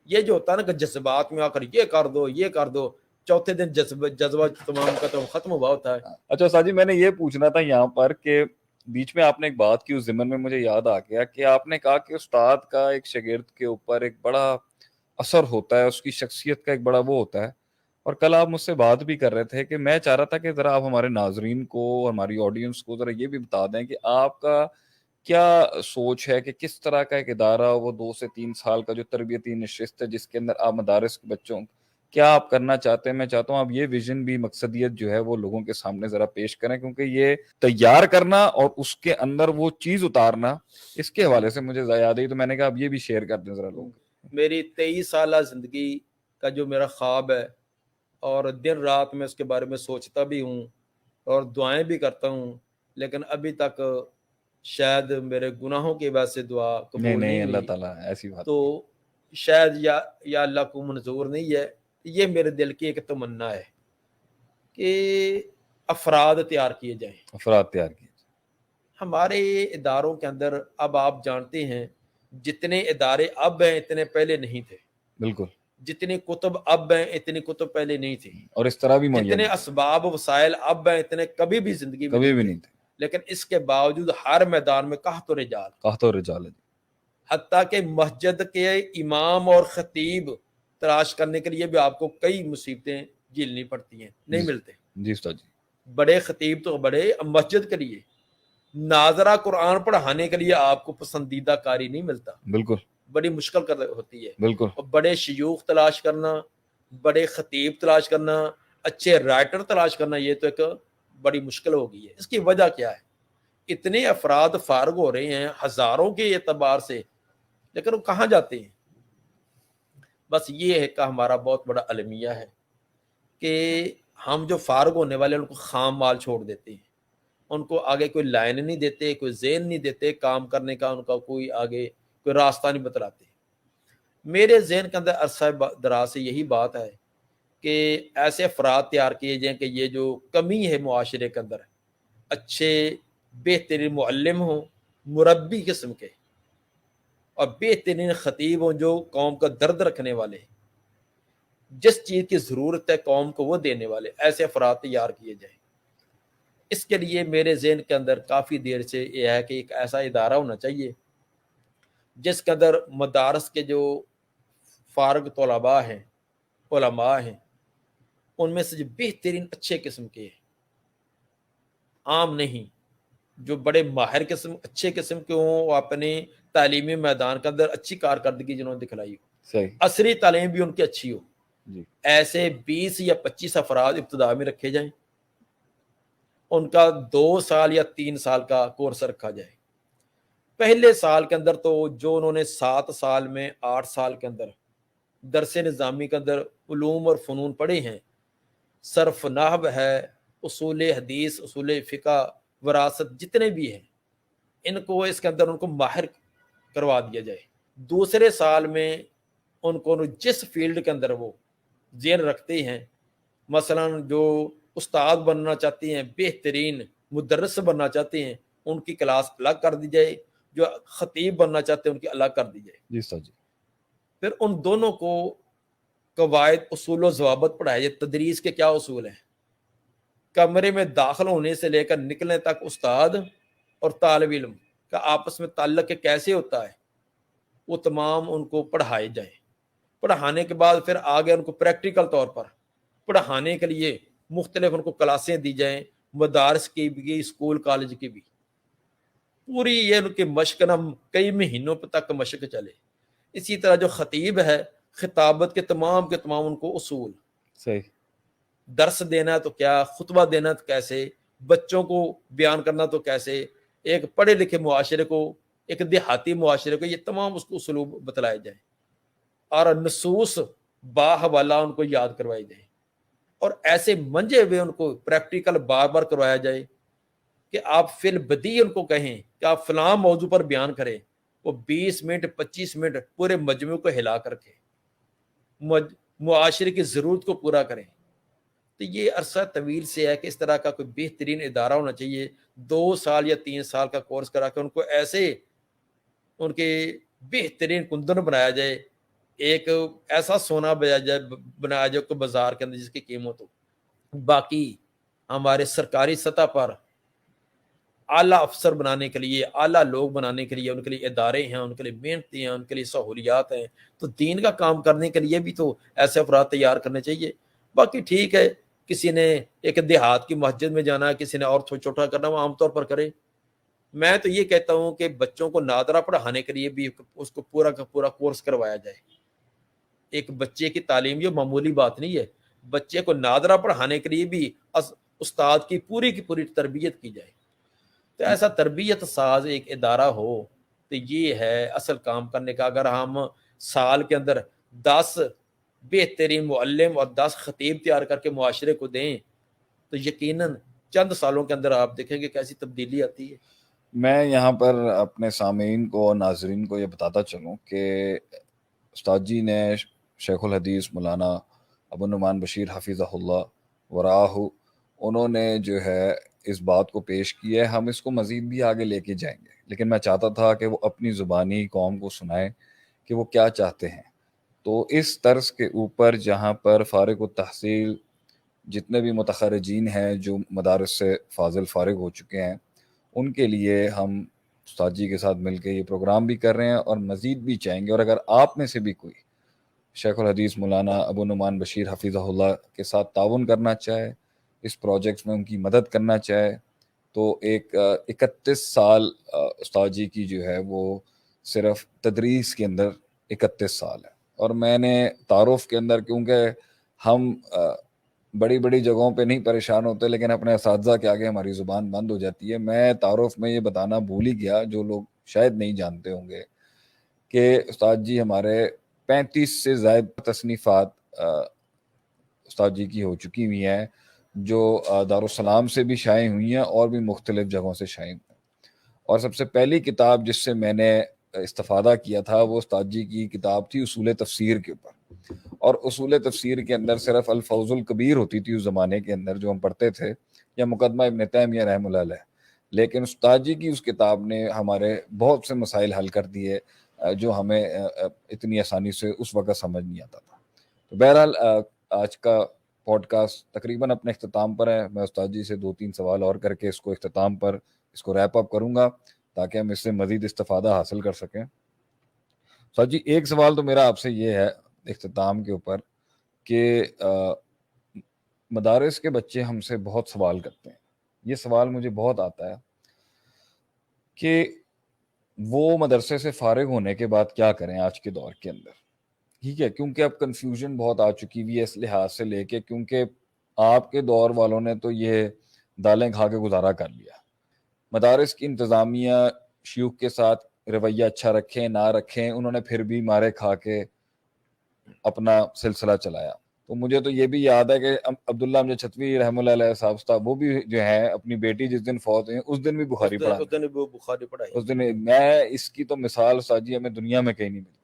یہ جو ہوتا ہے نا کہ جذبات میں آ کر یہ کر دو یہ کر دو، چوتھے دن جذبہ تمام کا تو ختم ہوا ہوتا ہے. اچھا استاد جی، میں نے یہ پوچھنا تھا یہاں پر کہ بیچ میں آپ نے ایک بات کی، اس ضمن میں مجھے یاد آ گیا کہ آپ نے کہا کہ استاد کا ایک شاگرد کے اوپر ایک بڑا اثر ہوتا ہے، اس کی شخصیت کا ایک بڑا وہ ہوتا ہے. اور کل آپ مجھ سے بات بھی کر رہے تھے کہ میں چاہ رہا تھا کہ ذرا آپ ہمارے ناظرین کو، ہماری آڈینس کو ذرا یہ بھی بتا دیں کہ آپ کا کیا سوچ ہے کہ کس طرح کا ایک ادارہ، وہ 2 سے 3 سال کا جو تربیتی نشست ہے جس کے اندر آپ مدارس کے بچوں کیا آپ کرنا چاہتے ہیں. میں چاہتا ہوں آپ یہ ویژن بھی، مقصدیت جو ہے وہ لوگوں کے سامنے ذرا پیش کریں، کیونکہ یہ تیار کرنا اور اس کے اندر وہ چیز اتارنا، اس کے حوالے سے مجھے یاد ہے، تو میں نے کہا اب یہ بھی شیئر کر دیں ذرا لوگوں. میری 23 سالہ زندگی کا جو میرا خواب ہے، اور دن رات میں اس کے بارے میں سوچتا بھی ہوں اور دعائیں بھی کرتا ہوں، لیکن ابھی تک شاید میرے گناہوں کی وجہ سے دعا قبول نہیں اللہ ہوئی. تعالیٰ ایسی بات تو شاید یا اللہ کو منظور نہیں ہے. یہ میرے دل کی ایک تمنا ہے کہ افراد تیار کیے جائیں. ہمارے اداروں کے اندر اب آپ جانتے ہیں جتنے ادارے اب ہیں اتنے پہلے نہیں تھے. بالکل. جتنے کتب اب ہیں اتنی کتب پہلے نہیں تھی، اور اس طرح بھی جتنے اسباب وسائل اب ہیں اتنے کبھی بھی زندگی میں نہیں تھے. لیکن اس کے باوجود ہر میدان میں قحط و رجال ہے. حتیٰ کہ مسجد کے امام اور خطیب تلاش کرنے کے لیے بھی آپ کو کئی مصیبتیں جھیلنی پڑتی ہیں، نہیں ملتے. جی استاد جی. بڑے خطیب تو بڑے، مسجد کے لیے ناظرہ قرآن پڑھانے کے لیے آپ کو پسندیدہ قاری نہیں ملتا. بالکل. بڑی مشکل ہوتی ہے. بالکل. اور بڑے شیوخ تلاش کرنا، بڑے خطیب تلاش کرنا، اچھے رائٹر تلاش کرنا، یہ تو ایک بڑی مشکل ہو گئی ہے. اس کی وجہ کیا ہے؟ اتنے افراد فارغ ہو رہے ہیں ہزاروں کے اعتبار سے، لیکن وہ کہاں جاتے ہیں؟ بس یہ ہے کہ ہمارا بہت بڑا المیہ ہے کہ ہم جو فارغ ہونے والے ان کو خام مال چھوڑ دیتے ہیں، ان کو آگے کوئی لائن نہیں دیتے، کوئی ذہن نہیں دیتے کام کرنے کا، ان کا کوئی آگے کوئی راستہ نہیں بتلاتے. میرے ذہن کے اندر عرصہ دراز سے یہی بات ہے کہ ایسے افراد تیار کیے جائیں کہ یہ جو کمی ہے معاشرے کے اندر، اچھے بہترین معلم ہوں، مربی قسم کے، اور بہترین خطیب ہوں جو قوم کا درد رکھنے والے، جس چیز کی ضرورت ہے قوم کو وہ دینے والے، ایسے افراد تیار کیے جائیں. اس کے لیے میرے ذہن کے اندر کافی دیر سے یہ ہے کہ ایک ایسا ادارہ ہونا چاہیے جس کے اندر مدارس کے جو فارغ طلباء ہیں، علماء ہیں، ان میں سے جو بہترین اچھے قسم کے ہیں، عام نہیں، جو بڑے ماہر قسم اچھے قسم کے ہوں، وہ اپنے تعلیمی میدان کے اندر اچھی کارکردگی جنہوں نے دکھلائی ہو، عصری تعلیم بھی ان کی اچھی ہو، ایسے 20 یا 25 افراد ابتدا میں رکھے جائیں، ان کا 2 سال یا 3 سال کا کورس رکھا جائے. پہلے سال کے اندر تو جو انہوں نے 7 سال میں 8 سال کے اندر درس نظامی کے اندر علوم اور فنون پڑھے ہیں، صرف نحو ہے، اصول حدیث، اصول فقہ، وراثت، جتنے بھی ہیں ان کو اس کے اندر ان کو ماہر کروا دیا جائے۔ دوسرے سال میں ان کو جس فیلڈ کے اندر وہ ذہن رکھتے ہیں، مثلا جو استاد بننا چاہتے ہیں، بہترین مدرس بننا چاہتے ہیں، ان کی کلاس الگ کر دی جائے، جو خطیب بننا چاہتے ہیں ان کی الگ کر دی جائے۔ جی استاد جی۔ پھر ان دونوں کو قواعد، اصول و ضوابط پڑھائے جائے۔ تدریس کے کیا اصول ہیں، کمرے میں داخل ہونے سے لے کر نکلنے تک استاد اور طالب علم کا آپس میں تعلق کیسے ہوتا ہے، وہ تمام ان کو پڑھائے جائیں۔ پڑھانے کے بعد پھر آگے ان کو پریکٹیکل طور پر پڑھانے کے لیے مختلف ان کو کلاسیں دی جائیں، مدارس کی بھی، اسکول کالج کی بھی، پوری یہ ان کی مشق نہ کئی مہینوں تک مشق چلے۔ اسی طرح جو خطیب ہے، خطابت کے تمام ان کو اصول، صحیح۔ درس دینا تو کیا، خطبہ دینا تو کیسے، بچوں کو بیان کرنا تو کیسے، ایک پڑھے لکھے معاشرے کو، ایک دیہاتی معاشرے کو، یہ تمام اس کو اسلوب بتلائے جائیں، اور نصوص باحوالہ ان کو یاد کروائی جائے، اور ایسے منجے ہوئے ان کو پریکٹیکل بار بار کروایا جائے کہ آپ فی البدی ان کو کہیں کہ آپ فلاں موضوع پر بیان کریں، وہ 20 منٹ 25 منٹ پورے مجموع کو ہلا کر کے معاشرے کی ضرورت کو پورا کریں۔ تو یہ عرصہ طویل سے ہے کہ اس طرح کا کوئی بہترین ادارہ ہونا چاہیے، 2 سال یا 3 سال کا کورس کرا کے ان کو ایسے ان کے بہترین کندن بنایا جائے، ایک ایسا سونا بنایا جائے کہ بازار کے اندر جس کی قیمت ہو۔ باقی ہمارے سرکاری سطح پر اعلیٰ افسر بنانے کے لیے، اعلیٰ لوگ بنانے کے لیے ان کے لیے ادارے ہیں، ان کے لیے محنتی ہیں، ان کے لیے سہولیات ہیں، تو دین کا کام کرنے کے لیے بھی تو ایسے افراد تیار کرنے چاہیے۔ باقی ٹھیک ہے، کسی نے ایک دیہات کی مسجد میں جانا ہے، کسی نے اور چھوٹا کرنا، وہ عام طور پر کرے۔ میں تو یہ کہتا ہوں کہ بچوں کو نادرا پڑھانے کے لیے بھی اس کو پورا کا پورا کورس کروایا جائے۔ ایک بچے کی تعلیم یہ معمولی بات نہیں ہے، بچے کو نادرا پڑھانے کے لیے بھی استاد کی پوری تربیت کی جائے۔ تو ایسا تربیت ساز ایک ادارہ ہو تو یہ ہے اصل کام کرنے کا۔ اگر ہم سال کے اندر 10 بہترین معلم اور 10 خطیب تیار کر کے معاشرے کو دیں تو یقیناً چند سالوں کے اندر آپ دیکھیں گے کیسی تبدیلی آتی ہے۔ میں یہاں پر اپنے سامعین کو اور ناظرین کو یہ بتاتا چلوں کہ استاد جی نے شیخ الحدیث مولانا ابو النعمان بشیر حفظہ اللہ وراہ، انہوں نے جو ہے اس بات کو پیش کیا ہے، ہم اس کو مزید بھی آگے لے کے جائیں گے، لیکن میں چاہتا تھا کہ وہ اپنی زبانی قوم کو سنائیں کہ وہ کیا چاہتے ہیں۔ تو اس طرز کے اوپر جہاں پر فارغ التحصیل جتنے بھی متخرجین ہیں جو مدارس سے فاضل فارغ ہو چکے ہیں، ان کے لیے ہم استاد جی کے ساتھ مل کے یہ پروگرام بھی کر رہے ہیں اور مزید بھی چاہیں گے۔ اور اگر آپ میں سے بھی کوئی شیخ الحدیث مولانا ابو النعمان بشیر حفظہ اللہ کے ساتھ تعاون کرنا چاہے، اس پروجیکٹ میں ان کی مدد کرنا چاہے، تو ایک 31 سال استاد جی کی جو ہے وہ صرف تدریس کے اندر 31 سال ہے۔ اور میں نے تعارف کے اندر، کیونکہ ہم بڑی بڑی جگہوں پہ نہیں پریشان ہوتے لیکن اپنے اساتذہ کے آگے ہماری زبان بند ہو جاتی ہے، میں تعارف میں یہ بتانا بھول ہی گیا، جو لوگ شاید نہیں جانتے ہوں گے، کہ استاد جی ہمارے 35 سے زائد تصنیفات استاد جی کی ہو چکی ہوئی ہیں، جو دارالسلام سے بھی شائع ہوئی ہیں اور بھی مختلف جگہوں سے شائع ہوئی ہیں۔ اور سب سے پہلی کتاب جس سے میں نے استفادہ کیا تھا وہ استاد جی کی کتاب تھی اصول تفسیر کے اوپر، اور اصول تفسیر کے اندر صرف الفوز الکبیر ہوتی تھی اس زمانے کے اندر جو ہم پڑھتے تھے، یا مقدمہ ابن تیمیہ رحمہ اللہ علیہ، لیکن استاد جی کی اس کتاب نے ہمارے بہت سے مسائل حل کر دیے جو ہمیں اتنی آسانی سے اس وقت سمجھ نہیں آتا تھا۔ تو بہرحال آج کا پوڈ کاسٹ تقریباً اپنے اختتام پر ہے۔ میں استاد جی سے 2-3 سوال اور کر کے اس کو اختتام پر اس کو ریپ اپ کروں گا تاکہ ہم اس سے مزید استفادہ حاصل کر سکیں۔ استاد جی ایک سوال تو میرا آپ سے یہ ہے اختتام کے اوپر کہ مدارس کے بچے ہم سے بہت سوال کرتے ہیں، یہ سوال مجھے بہت آتا ہے کہ وہ مدرسے سے فارغ ہونے کے بعد کیا کریں آج کے دور کے اندر، ٹھیک ہے، کیونکہ اب کنفیوژن بہت آ چکی ہوئی ہے اس لحاظ سے لے کے، کیونکہ آپ کے دور والوں نے تو یہ دالیں کھا کے گزارا کر لیا، مدارس کی انتظامیہ شیوخ کے ساتھ رویہ اچھا رکھیں نہ رکھیں، انہوں نے پھر بھی مارے کھا کے اپنا سلسلہ چلایا. تو مجھے تو یہ بھی یاد ہے کہ عبداللہ امجد چھتوی رحمۃ اللہ علیہ صاحب صاحب وہ بھی جو ہیں اپنی بیٹی جس دن فوت ہوئی اس دن بھی بخاری پڑھا. اس دن وہ بخاری پڑھائی. اس دن میں اس کی تو مثال ساجی ہمیں دنیا میں کہیں نہیں ملتی.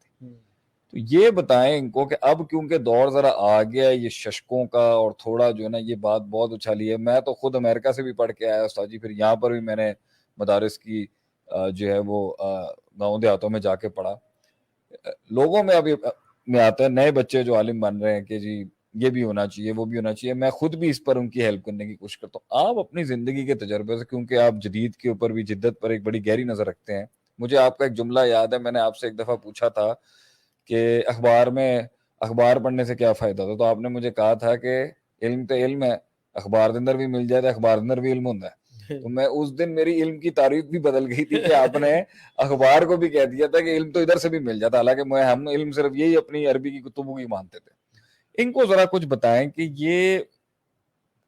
تو یہ بتائیں ان کو کہ اب کیونکہ دور ذرا آ گیا ہے یہ ششکوں کا اور تھوڑا جو ہے نا یہ بات بہت اچھالی ہے. میں تو خود امریکہ سے بھی پڑھ کے آیا استاد جی, پھر یہاں پر بھی میں نے مدارس کی جو ہے وہ گاؤں دیہاتوں میں جا کے پڑھا. لوگوں میں ابھی میں آتا ہے نئے بچے جو عالم بن رہے ہیں کہ جی یہ بھی ہونا چاہیے وہ بھی ہونا چاہیے. میں خود بھی اس پر ان کی ہیلپ کرنے کی کوشش کرتا ہوں. آپ اپنی زندگی کے تجربے سے, کیونکہ آپ جدید کے اوپر بھی جدت پر ایک بڑی گہری نظر رکھتے ہیں, مجھے آپ کا ایک جملہ یاد ہے. میں نے آپ سے ایک دفعہ پوچھا تھا کہ اخبار پڑھنے سے کیا فائدہ تھا, تو آپ نے مجھے کہا تھا کہ علم تو علم ہے, اخبار کے اندر بھی مل جائے تو اخبار کے اندر بھی علم ہوتا ہے. تو میں اس دن میری علم کی تعریف بھی بدل گئی تھی کہ آپ نے اخبار کو بھی کہہ دیا تھا کہ علم تو ادھر سے بھی مل جاتا, حالانکہ ہم علم صرف یہی اپنی عربی کی کتبوں کی مانتے تھے. ان کو ذرا کچھ بتائیں کہ یہ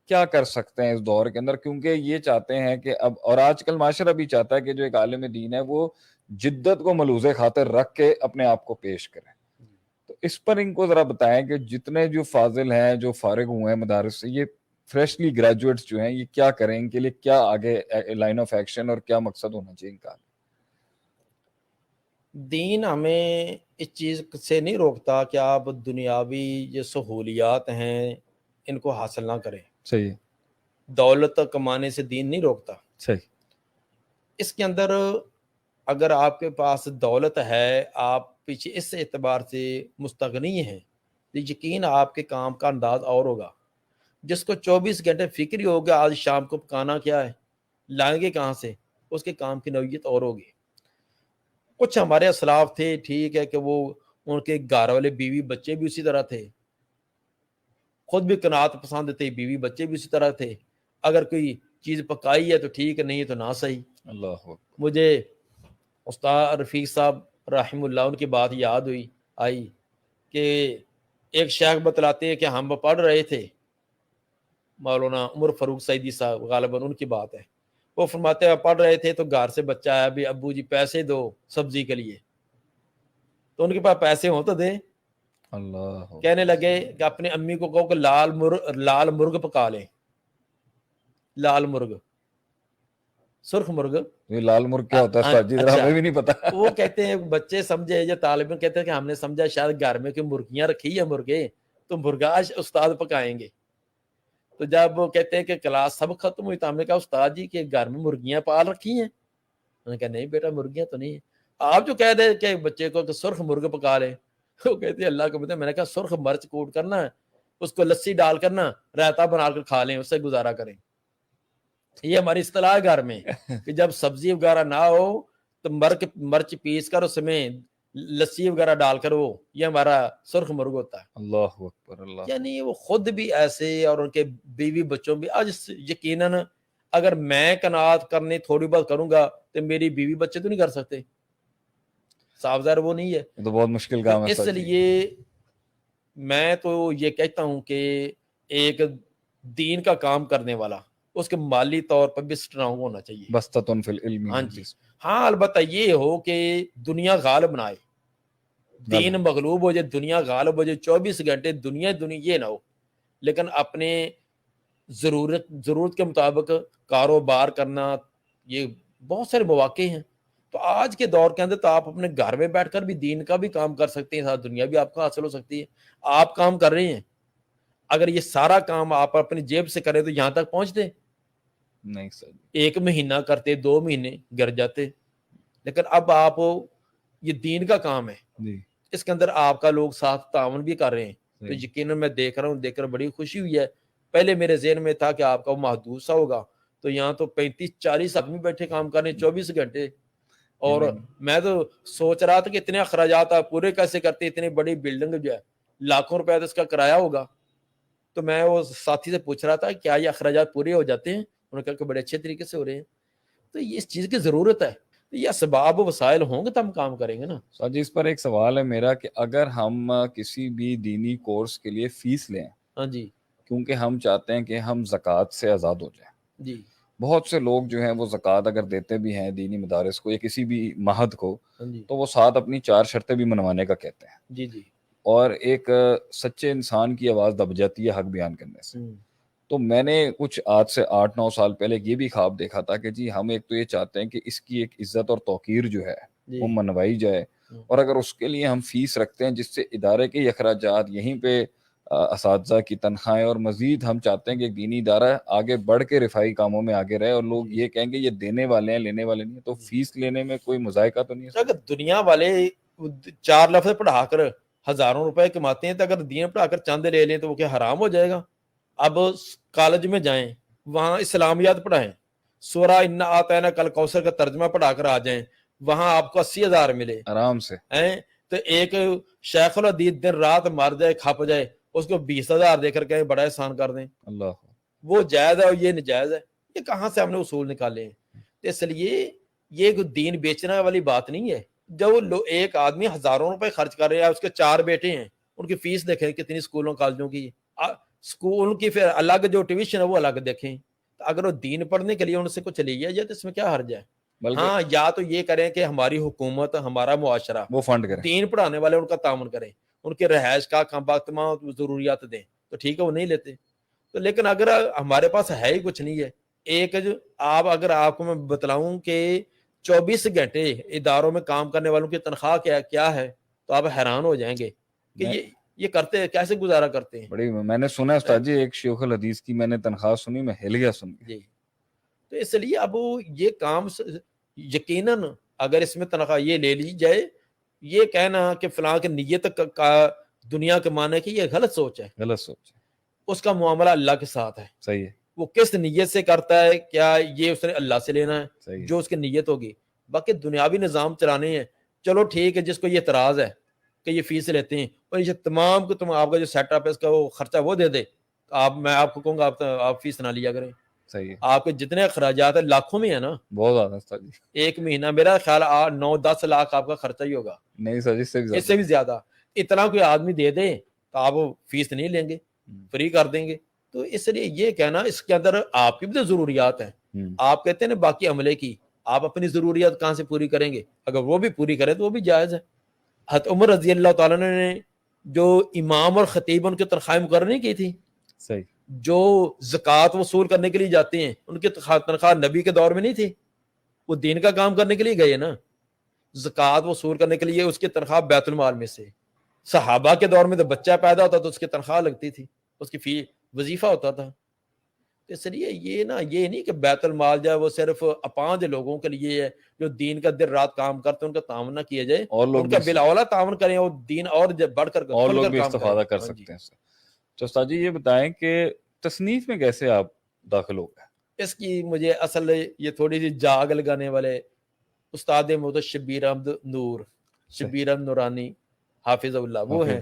کیا کر سکتے ہیں اس دور کے اندر, کیونکہ یہ چاہتے ہیں کہ اب, اور آج کل معاشرہ بھی چاہتا ہے کہ جو ایک عالم دین ہے وہ جدت کو ملوز خاطر رکھ کے اپنے آپ کو پیش کرے. تو اس پر ان کو ذرا بتائیں کہ جتنے جو فاضل ہیں جو فارغ ہوئے ہیں مدارس سے, یہ فریشلی گریجویٹس جو ہیں یہ کیا کریں, ان کے لیے کیا آگے لائن آف ایکشن اور کیا مقصد ہونا چاہیے ان کا؟ دین ہمیں اس چیز سے نہیں روکتا کہ آپ دنیاوی جو سہولیات ہیں ان کو حاصل نہ کریں. صحیح. دولت کمانے سے دین نہیں روکتا. صحیح. اس کے اندر اگر آپ کے پاس دولت ہے, آپ پیچھے اس اعتبار سے مستغنی ہیں, تو یقین آپ کے کام کا انداز اور ہوگا. جس کو 24 گھنٹے فکر ہی ہوگا آج شام کو پکانا کیا ہے, لائیں گے کہاں سے, اس کے کام کی نوعیت اور ہوگی. کچھ ہمارے اسلاف تھے, ٹھیک ہے کہ وہ ان کے گھر والے بیوی بچے بھی اسی طرح تھے, خود بھی قناعت پسند تھے, بیوی بچے بھی اسی طرح تھے. اگر کوئی چیز پکائی ہے تو ٹھیک ہے, نہیں ہے تو نہ صحیح. اللہ مجھے استاد رفیق صاحب رحم اللہ ان کی بات یاد آئی کہ ایک شیخ بتلاتے ہیں کہ ہم پڑھ رہے تھے, مولانا عمر فاروق سعیدی صاحب غالباً ان کی بات ہے, وہ فرماتے ہیں پڑھ رہے تھے تو گھر سے بچہ آیا, بھی ابو جی پیسے دو سبزی کے لیے. تو ان کے پاس پیسے ہوں تو دے. اللہ کہنے لگے کہ اپنی امی کو کہو کہ لال مرغ پکا لیں. لال مرغ, سرخ مرغ. یہ لال مرغ کیا ہوتا ہے استاد جی, ذرا اچھا, ہمیں بھی نہیں پتا. وہ کہتے ہیں بچے سمجھے یا طالب علم کہتے ہیں کہ ہم نے سمجھا شاید گھر میں کوئی مرغیاں رکھی ہے مرغے, تو مرغا استاد پکائیں گے. تو جب وہ کہتے ہیں کہ کلاس سب ختم ہوئی تو ہم نے کہا استاد جی کہ گھر میں مرغیاں پال رکھی ہیں. انہوں نے کہا نہیں بیٹا مرغیاں تو نہیں ہیں. آپ جو کہہ دیں کہ بچے کو کہ سرخ مرغ پکا لے, وہ کہتے ہیں اللہ کو پتہ. میں نے کہا سرخ مرچ کوٹ کرنا ہے, اس کو لسی ڈال کرنا رائتا بنا کر کھا لیں, اس سے گزارا کریں. یہ ہماری اصطلاح گھر میں کہ جب سبزی وغیرہ نہ ہو تو مرچ پیس کر اس میں لسی وغیرہ ڈال کر, وہ یہ ہمارا سرخ مرغ ہوتا ہے. اللہ اکبر. اللہ یعنی وہ خود بھی ایسے اور ان کے بیوی بچوں بھی. آج یقیناً اگر میں قناعت کرنے تھوڑی بہت کروں گا تو میری بیوی بچے تو نہیں کر سکتے, صاف ظاہر وہ نہیں ہے. تو بہت مشکل تو کام ہے اس استاد جی. لیے میں تو یہ کہتا ہوں کہ ایک دین کا کام کرنے والا اس کے مالی طور پر بھی سٹرانگ ہونا چاہیے. بسطۃ فی العلم. ہاں جی, ہاں البتہ یہ ہو کہ دنیا غالب نہ آئے, دین مغلوب ہو جائے, دنیا غالب ہو جائے, 24 گھنٹے دنیا یہ نہ ہو, لیکن اپنے ضرورت کے مطابق کاروبار کرنا. یہ بہت سارے مواقع ہیں. تو آج کے دور کے اندر تو آپ اپنے گھر میں بیٹھ کر بھی دین کا بھی کام کر سکتے ہیں, ساتھ دنیا بھی آپ کو حاصل ہو سکتی ہے. آپ کام کر رہے ہیں, اگر یہ سارا کام آپ اپنی جیب سے کریں تو یہاں تک پہنچتے نہیں سر, 1 مہینہ کرتے, 2 مہینے گر جاتے. لیکن اب آپ یہ دین کا کام ہے, اس کے اندر آپ کا لوگ ساتھ تعاون بھی کر رہے ہیں. تو یقیناً میں دیکھ رہا ہوں, دیکھ کر بڑی خوشی ہوئی ہے. پہلے میرے ذہن میں تھا کہ آپ کا محدود سا ہوگا, تو یہاں تو 35-40 آدمی بیٹھے کام کر رہے ہیں 24 گھنٹے. اور میں تو سوچ رہا تھا کہ اتنے اخراجات آپ پورے کیسے کرتے, اتنی بڑی بلڈنگ جو ہے لاکھوں روپے اس کا کرایہ ہوگا. تو میں وہ ساتھی سے پوچھ رہا تھا کیا یہ اخراجات پورے ہو جاتے ہیں, انہوں نے کہا کہ بڑے اچھے طریقے سے ہو رہے ہیں. تو یہ اس چیز کی ضرورت ہے, یہ اسباب و وسائل ہوں گے تو ہم کام کریں گے نا. سر جی اس پر ایک سوال ہے میرا کہ اگر ہم کسی بھی دینی کورس کے لیے فیس لیں, ہاں جی, کیونکہ ہم چاہتے ہیں کہ ہم زکوٰۃ سے آزاد ہو جائیں. جی, بہت سے لوگ جو ہیں وہ زکوٰۃ اگر دیتے بھی ہیں دینی مدارس کو یا کسی بھی معہد کو, ہاں جی, تو وہ ساتھ اپنی 4 شرطیں بھی منوانے کا کہتے ہیں. جی, جی, اور ایک سچے انسان کی آواز دب جاتی ہے حق بیان کرنے سے. تو میں نے کچھ آج سے 8-9 سال پہلے یہ بھی خواب دیکھا تھا کہ جی ہم ایک تو یہ چاہتے ہیں کہ اس کی ایک عزت اور توقیر جو ہے وہ منوائی جائے, اور اگر اس کے لیے ہم فیس رکھتے ہیں جس سے ادارے کے اخراجات, یہیں پہ اساتذہ کی تنخواہیں, اور مزید ہم چاہتے ہیں کہ ایک دینی ادارہ آگے بڑھ کے رفاہی کاموں میں آگے رہے, اور لوگ یہ کہیں گے یہ دینے والے ہیں لینے والے نہیں ہیں, تو فیس لینے میں کوئی مذائقہ تو نہیں ہے. اگر دنیا والے 4 لفظ پڑھا کر ہزاروں روپے کماتے ہیں تو اگر دین پڑھا کر چاند لے لیں تو وہ کیا حرام ہو جائے گا؟ اب کالج میں جائیں, وہاں اسلامیات پڑھائیں, سورہ انا آتینا کل کوثر کا ترجمہ پڑھا کر آ جائیں, وہاں آپ کو 80,000 ملے آرام سے. تو ایک شیخ الحدیث دن رات مر جائے کھپ جائے, اس کو 20,000 دے کر کہیں بڑا احسان کر دیں, اللہ وہ جائز ہے اور یہ نجائز ہے. یہ کہاں سے ہم نے اصول نکالے ہیں؟ تو اس لیے یہ دین بیچنے والی بات نہیں ہے. جب ایک آدمی ہزاروں روپے خرچ کر رہا ہے, اس کے 4 بیٹے ہیں, ان کی فیس دیکھیں کتنی اسکولوں کالجوں کی, اسکول کی پھر الگ جو ٹیوشن ہے وہ الگ دیکھیں. اگر وہ دین پڑھنے کے لیے ان سے کچھ لیا جائے تو اس میں کیا حرج ہے؟ ہاں, یا تو یہ کریں کہ ہماری حکومت, ہمارا معاشرہ وہ فنڈ کریں, دین پڑھانے والے ان کا تعاون کریں, ان کے رہائش کا تمام ضروریات دیں, تو ٹھیک ہے وہ نہیں لیتے. تو لیکن اگر ہمارے پاس ہے ہی کچھ نہیں ہے, ایک اگر آپ کو میں بتلاؤں کہ 24 گھنٹے اداروں میں کام کرنے والوں کی تنخواہ کیا ہے, تو آپ حیران ہو جائیں گے کہ یہ کرتے کیسے گزارا کرتے ہیں. بڑی میں نے سنا استاد جی, ایک شیخ الحدیث کی میں نے تنخواہ سنی, میں ہل گیا سن کے. جی, تو اس لیے اب یہ کام یقیناً اگر اس میں تنخواہ یہ لے لی جائے, یہ کہنا کہ فلاں کی نیت کا دنیا کمانے کی, یہ غلط سوچ ہے. غلط سوچ ہے. اس کا معاملہ اللہ کے ساتھ ہے. صحیح ہے. وہ کس نیت سے کرتا ہے, کیا یہ اس نے اللہ سے لینا ہے, جو اس کی نیت ہوگی. باقی دنیاوی نظام چلانے ہیں, چلو ٹھیک ہے, جس کو یہ اعتراض ہے کہ یہ فیس لیتے ہیں, اور یہ تمام کو آپ کا جو سیٹ اپ ہے اس کا وہ خرچہ وہ دے دے, میں آپ کو کہوں گا آپ فیس نہ لیا کریں. صحیح ہے. آپ کے جتنے اخراجات ہیں لاکھوں میں ہے نا, بہت زیادہ استاد جی. ایک مہینہ میرا خیال 9-10 لاکھ آپ کا خرچہ ہی ہوگا. نہیں سر, اس سے بھی زیادہ. اتنا کوئی آدمی دے دیں تو آپ فیس نہیں لیں گے, فری کر دیں گے. تو اس لیے یہ کہنا, اس کے اندر آپ کی بھی ضروریات ہیں. آپ کہتے ہیں نا باقی عملے کی, آپ اپنی ضروریات کہاں سے پوری کریں گے؟ اگر وہ بھی پوری کریں تو وہ بھی جائز ہے. حضرت عمر رضی اللہ تعالیٰ نے جو امام اور خطیب ان کی تنخواہ مقرر نہیں کی تھی, صحیح, جو زکوٰۃ وصول کرنے کے لیے جاتے ہیں, ان کی تنخواہ نبی کے دور میں نہیں تھی, وہ دین کا کام کرنے کے لیے گئے نا. زکوٰۃ وصول کرنے کے لیے اس کی تنخواہ بیت المال میں سے. صحابہ کے دور میں تو بچہ پیدا ہوتا تو اس کی تنخواہ لگتی تھی, اس کی فی وظیفہ ہوتا تھا. اس لیے یہ نہیں کہ بیت المال جو ہے وہ صرف اپانج لوگوں کے لیے ہے جو دین کا دن رات کام کرتے ہیں, ان کا تعاون نہ کیا جائے, اور لوگ ان کا بالاولا تعاون کریں, اور دین اور بڑھ کر اور لوگ بھی استفادہ کر سکتے ہیں. تو استاد جی یہ بتائیں کہ تصنیف میں کیسے آپ داخل ہو گئے؟ اس کی مجھے اصل یہ تھوڑی سی جاگ لگانے والے استاد محترم شبیر احمد نور, شبیر احمد نورانی حافظ اللہ, وہ ہیں,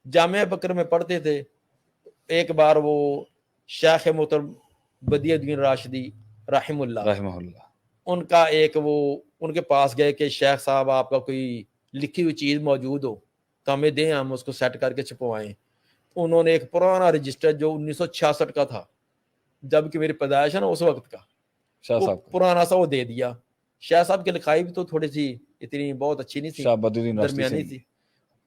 جامعہ بکر میں پڑھتے تھے. ایک بار وہ شیخ محترم بدیع الدین راشدی رحم اللہ, ان کا ان کے پاس گئے کہ شیخ صاحب آپ کا کوئی لکھی ہوئی چیز موجود ہو تو ہمیں دیں, ہم اس کو سیٹ کر کے چھپوائیں. انہوں نے ایک پرانا رجسٹر جو 1966 کا تھا, جب کہ میری پیدائش ہے نا اس وقت کا, وہ پرانا سا وہ دے دیا. شاہ صاحب کی لکھائی بھی تو تھوڑی سی اتنی بہت اچھی نہیں تھی, درمیانی تھی.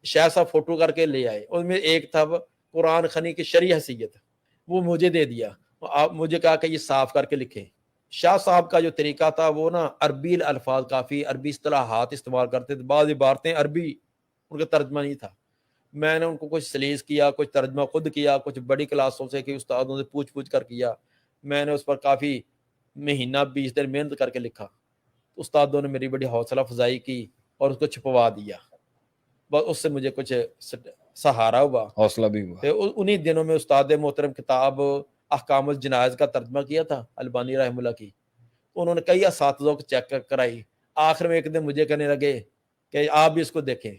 شاہ صاحب فوٹو کر کے لے آئے, اس میں ایک تھا قرآن خنی کی شرعی حیثیت, وہ مجھے دے دیا. آپ مجھے کہا کہ یہ صاف کر کے لکھیں. شاہ صاحب کا جو طریقہ تھا وہ نا عربی الفاظ, کافی عربی اصطلاحات استعمال کرتے تھے, بعض عبارتیں عربی ان کا ترجمہ نہیں تھا. میں نے ان کو کچھ سلیس کیا, کچھ ترجمہ خود کیا, کچھ بڑی کلاسوں سے کہ استادوں سے پوچھ کر کیا. میں نے اس پر کافی مہینہ 20 دن محنت کر کے لکھا. استادوں نے میری بڑی حوصلہ افزائی کی اور اس کو چھپوا دیا. بس اس سے مجھے کچھ سہارا ہوا, حوصلہ بھی ہوا. انہی دنوں میں استاد محترم کتاب احکام الجنائز کا ترجمہ کیا تھا البانی رحم اللہ کی, انہوں نے کئی اساتذوں کو چیک کرائی. آخر میں ایک دن مجھے کہنے لگے کہ آپ بھی اس کو دیکھیں.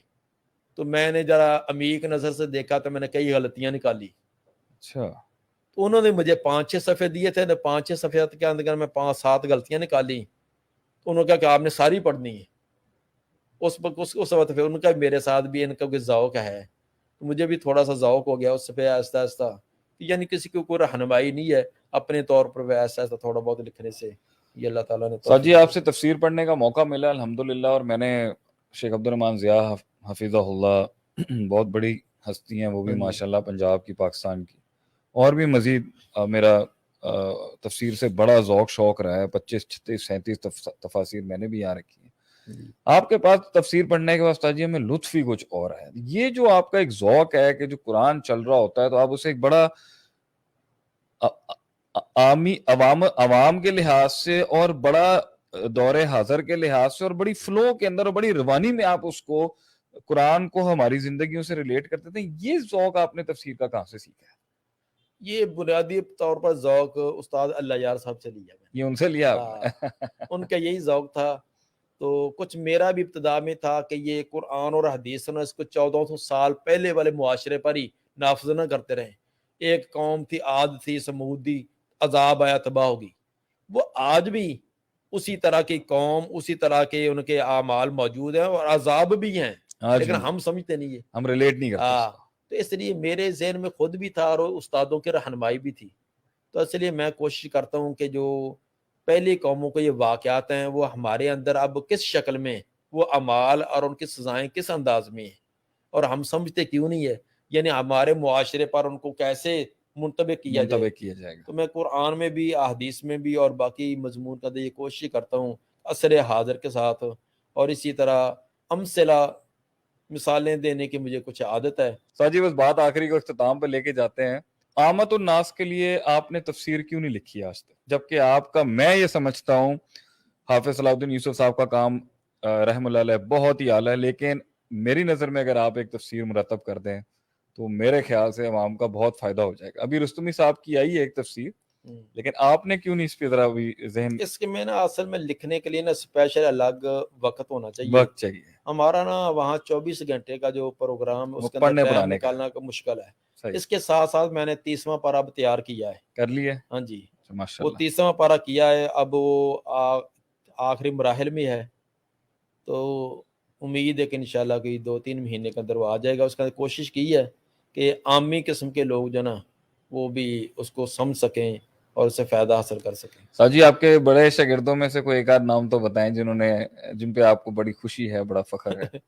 تو میں نے ذرا عمیق نظر سے دیکھا تو میں نے کئی غلطیاں نکالی. اچھا. تو انہوں نے مجھے 5-6 صفحے دیے تھے, 5-6 صفحے کے اندر میں 5-7 غلطیاں نکالی. تو انہوں نے کہا کہ آپ نے ساری پڑھنی ہے. اس وقت پھر ان کا میرے ساتھ بھی ان کا کوئی ذوق ہے, تو مجھے بھی تھوڑا سا ذوق ہو گیا اس سے. پھر آہستہ آہستہ, یعنی کسی کو کوئی رہنمائی نہیں ہے, اپنے طور پر آہستہ آہستہ تھوڑا بہت لکھنے سے یہ اللہ تعالیٰ نے. سر جی آپ سے تفسیر پڑھنے کا موقع ملا الحمدللہ, اور میں نے شیخ عبد الرحمان ضیاء حفظہ اللہ بہت بڑی ہستی ہیں وہ بھی ہاں جی۔ ماشاءاللہ پنجاب کی، پاکستان کی، اور بھی مزید میرا تفسیر سے بڑا ذوق شوق رہا ہے. 25 36 37 تفاسیر میں نے بھی یہاں رکھی ہیں. جی۔ آپ کے پاس تفسیر پڑھنے کے بعد استاد جی ہمیں لطف ہی کچھ اور ہے. یہ جو آپ کا ایک ذوق ہے کہ جو قرآن چل رہا ہوتا ہے تو آپ اسے ایک بڑا عوام کے لحاظ سے اور بڑا دور حاضر کے لحاظ سے اور بڑی فلو کے اندر اور بڑی روانی میں آپ اس کو قرآن کو ہماری زندگیوں سے ریلیٹ کرتے تھے. یہ ذوق آپ نے تفسیر کا کہاں سے سیکھا ہے؟ یہ بنیادی طور پر ذوق استاد اللہ یار صاحب سے لیا میں نے۔ یہ ان سے لیا آپ نے؟ ان کا یہی ذوق تھا. تو کچھ میرا بھی ابتدا میں تھا کہ یہ قرآن اور حدیث نا اس کو 1400 سال پہلے والے معاشرے پر ہی نافذ نہ کرتے رہے. ایک قوم تھی، عاد تھی، سمودی، عذاب آیا، تباہ ہوگی. وہ آج بھی اسی طرح کی قوم، اسی طرح کے ان کے اعمال موجود ہیں اور عذاب بھی ہیں، لیکن ہم سمجھتے نہیں ہے، ہم ریلیٹ نہیں کرتے. تو اس لیے میرے ذہن میں خود بھی تھا اور استادوں کی رہنمائی بھی تھی. تو اس لیے میں کوشش کرتا ہوں کہ جو پہلی قوموں کو یہ واقعات ہیں وہ ہمارے اندر اب کس شکل میں، وہ اعمال اور ان کی سزائیں کس انداز میں ہیں اور ہم سمجھتے کیوں نہیں ہے، یعنی ہمارے معاشرے پر ان کو کیسے منطبق کیا جائے گا. تو میں قرآن میں بھی، احادیث میں بھی اور باقی مضمون کا یہ کوشش کرتا ہوں عصر حاضر کے ساتھ. اور اسی طرح امثلہ مثالیں دینے کی مجھے کچھ عادت ہے. جی بس بات آخری کو اختتام پہ لے کے جاتے ہیں. آمد الناس کے لیے آپ نے تفسیر کیوں نہیں لکھی آج تک، جبکہ آپ کا، میں یہ سمجھتا ہوں حافظ صلاح الدین یوسف صاحب کا کام رحم اللہ علیہ بہت ہی اعلیٰ ہے، لیکن میری نظر میں اگر آپ ایک تفسیر مرتب کر دیں تو میرے خیال سے عوام کا بہت فائدہ ہو جائے گا. ابھی رستمی صاحب کی آئی ہے ایک تفسیر، لیکن آپ نے کیوں نہیں اس پہ ذرا بھی ذہن؟ اس کے میں نا اصل میں لکھنے کے لیے نا اسپیشل الگ وقت ہونا چاہیے. وقت چاہیے. ہمارا نا وہاں 24 گھنٹے کا جو پروگرام اس کے اندر ٹائم نکالنا کا مشکل ہے. اس کے ساتھ ساتھ میں نے 30واں پارہ اب تیار کیا ہے. کر لیا؟ ہاں جی، ماشاء وہ اللہ. 30واں پارہ کیا ہے، اب وہ آخری مراحل میں ہے. تو امید ہے کہ انشاءاللہ کوئی 2-3 مہینے کے اندر وہ آ جائے گا. اس کا کوشش کی ہے کہ عامی قسم کے لوگ جو نا وہ بھی اس کو سمجھ سکیں اور اس سے فائدہ حاصل کر سکیں. سر جی آپ کے بڑے شاگردوں میں سے کوئی ایک آدھ نام تو بتائیں جن پہ آپ کو بڑی خوشی ہے، بڑا فخر ہے.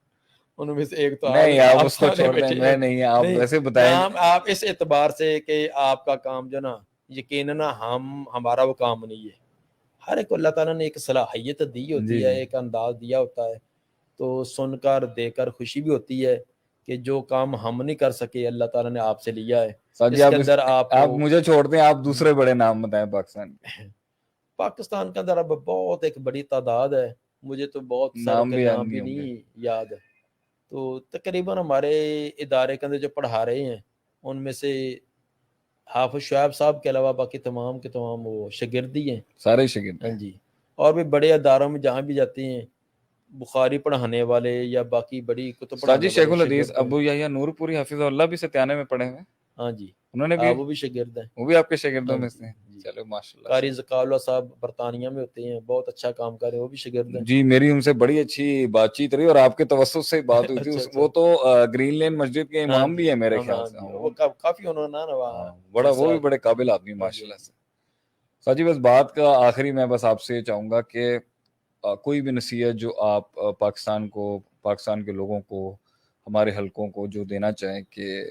ان میں سے ایک تو نہیں آپ اس کو چھوڑ دیں، میں نہیں، آپ ویسے بتائیں. آپ اس اعتبار سے کہ آپ کا کام جو نا یقیناً ہمارا وہ کام نہیں ہے. ہر ایک اللہ تعالیٰ نے ایک صلاحیت دی ہوتی ہے، ایک انداز دیا ہوتا ہے. تو سن کر دیکھ کر خوشی بھی ہوتی ہے کہ جو کام ہم نہیں کر سکے اللہ تعالیٰ نے آپ سے لیا ہے. جی آپ مجھے چھوڑ دیں، آپ دوسرے بڑے نام بتائیں پاکستان کے اندر اب بہت ایک بڑی تعداد ہے، مجھے تو بہت ساروں کے نام بھی نہیں یاد. تو تقریباً ہمارے ادارے کے اندر جو پڑھا رہے ہیں ان میں سے حافظ شعیب صاحب کے علاوہ باقی تمام کے تمام وہ شاگردی ہیں، سارے شاگرد. ہاں جی. اور بھی بڑے اداروں میں جہاں بھی جاتے ہیں بخاری پڑھانے والے یا باقی بڑی کتب پڑھانے والے. شیخ الحدیث ابو یحییٰ نور پوری حفظہ اللہ بھی ستیانے میں پڑھے ہوئے. ہاں جی، انہوں نے بھی، وہ بھی شاگرد ہیں. وہ بھی آپ کے شاگردوں میں سے ہیں. چلو ماشاءاللہ. قاری ذکاءاللہ صاحب برطانیہ میں ہوتے ہیں، بہت اچھا کام کر رہے ہیں، وہ بھی شاگرد ہیں. جی میری ان سے بڑی اچھی بات چیت رہی اور آپ کے توسط سے بات ہوئی تھی. وہ تو گرین لین مسجد کے امام بھی ہیں میرے خیال سے. وہ کافی انہوں نے بڑا، وہ بھی بڑے قابل آدمی ماشاءاللہ سے. ساجی بس بات کا آخری میں بس آپ سے چاہوں گا کہ کوئی بھی نصیحت جو آپ پاکستان کو، پاکستان کے لوگوں کو، ہمارے حلقوں کو جو دینا چاہیں کہ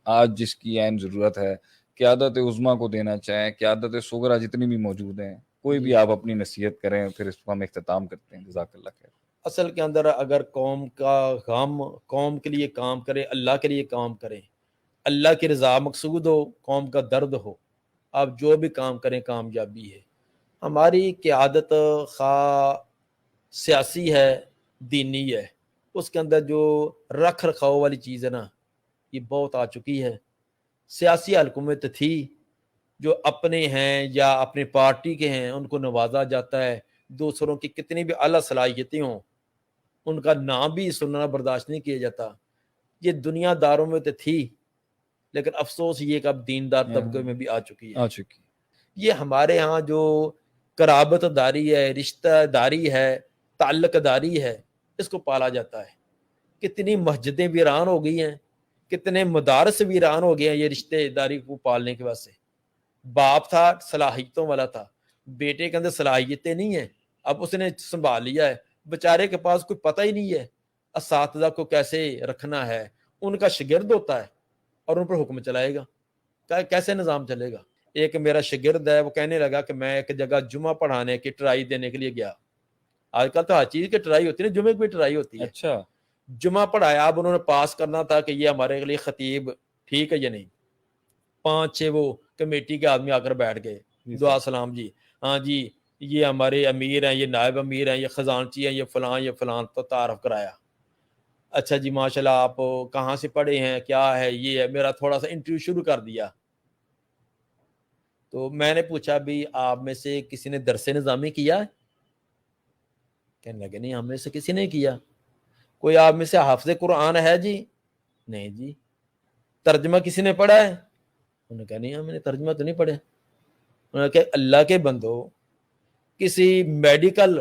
آج جس کی عین ضرورت ہے، قیادت عظمیٰ کو دینا چاہیں، قیادت صغریٰ جتنی بھی موجود ہیں، کوئی بھی آپ اپنی نصیحت کریں پھر اس کو ہم اختتام کرتے ہیں. جزاک اللہ خیر. اصل کے اندر اگر قوم کا غم، قوم کے لیے کام کرے، اللہ کے لیے کام کریں، اللہ کی رضا مقصود ہو، قوم کا درد ہو، آپ جو بھی کام کریں کامیابی ہے. ہماری قیادت خواہ سیاسی ہے، دینی ہے، اس کے اندر جو رکھ رکھاؤ والی چیز ہے نا یہ بہت آ چکی ہے. سیاسی حکومت تھی جو اپنے ہیں یا اپنی پارٹی کے ہیں ان کو نوازا جاتا ہے، دوسروں کی کتنی بھی اعلیٰ صلاحیتیں ہوں ان کا نام بھی سننا برداشت نہیں کیا جاتا. یہ دنیا داروں میں تو تھی، لیکن افسوس یہ کہ اب دیندار طبقے میں بھی آ چکی ہے. یہ ہمارے ہاں جو قرابت داری ہے، رشتہ داری ہے، تعلق داری ہے، اس کو پالا جاتا ہے. کتنی مسجدیں ویران ہو گئی ہیں، کتنے مدارس ویران ہو گئے ہیں یہ رشتہ داری کو پالنے کے واسطے. باپ تھا صلاحیتوں والا تھا، بیٹے کے اندر صلاحیتیں نہیں ہیں، اب اس نے سنبھال لیا ہے، بیچارے کے پاس کوئی پتہ ہی نہیں ہے اساتذہ کو کیسے رکھنا ہے. ان کا شاگرد ہوتا ہے اور ان پر حکم چلائے گا. کیسے نظام چلے گا؟ ایک میرا شاگرد ہے، وہ کہنے لگا کہ میں ایک جگہ جمعہ پڑھانے کی ٹرائی دینے کے لیے گیا. آج کل تو ہر چیز کی ٹرائی ہوتی ہے نا، جمعے کی بھی ٹرائی ہوتی ہے. اچھا جمعہ پڑھایا، اب انہوں نے پاس کرنا تھا کہ یہ ہمارے لیے خطیب ٹھیک ہے یا نہیں. 5-6 وہ کمیٹی کے آدمی آ کر بیٹھ گئے، جی دعا سر. سلام جی، ہاں جی یہ ہمارے امیر ہیں، یہ نائب امیر ہیں، یہ خزانچی ہیں، یہ فلان تو تعارف کرایا. اچھا جی ماشاءاللہ، آپ کہاں سے پڑھے ہیں، کیا ہے، یہ ہے. میرا تھوڑا سا انٹرویو شروع کر دیا. تو میں نے پوچھا بھی آپ میں سے کسی نے درس نظامی کیا ہے؟ کہنے لگے نہیں، ہم میں سے کسی نے کیا. کوئی آپ میں سے حافظ قرآن ہے جی؟ نہیں جی. ترجمہ کسی نے پڑھا ہے؟ انہوں نے کہا نہیں، ہم نے ترجمہ تو نہیں پڑھا. انہوں نے کہا اللہ کے بندو، کسی میڈیکل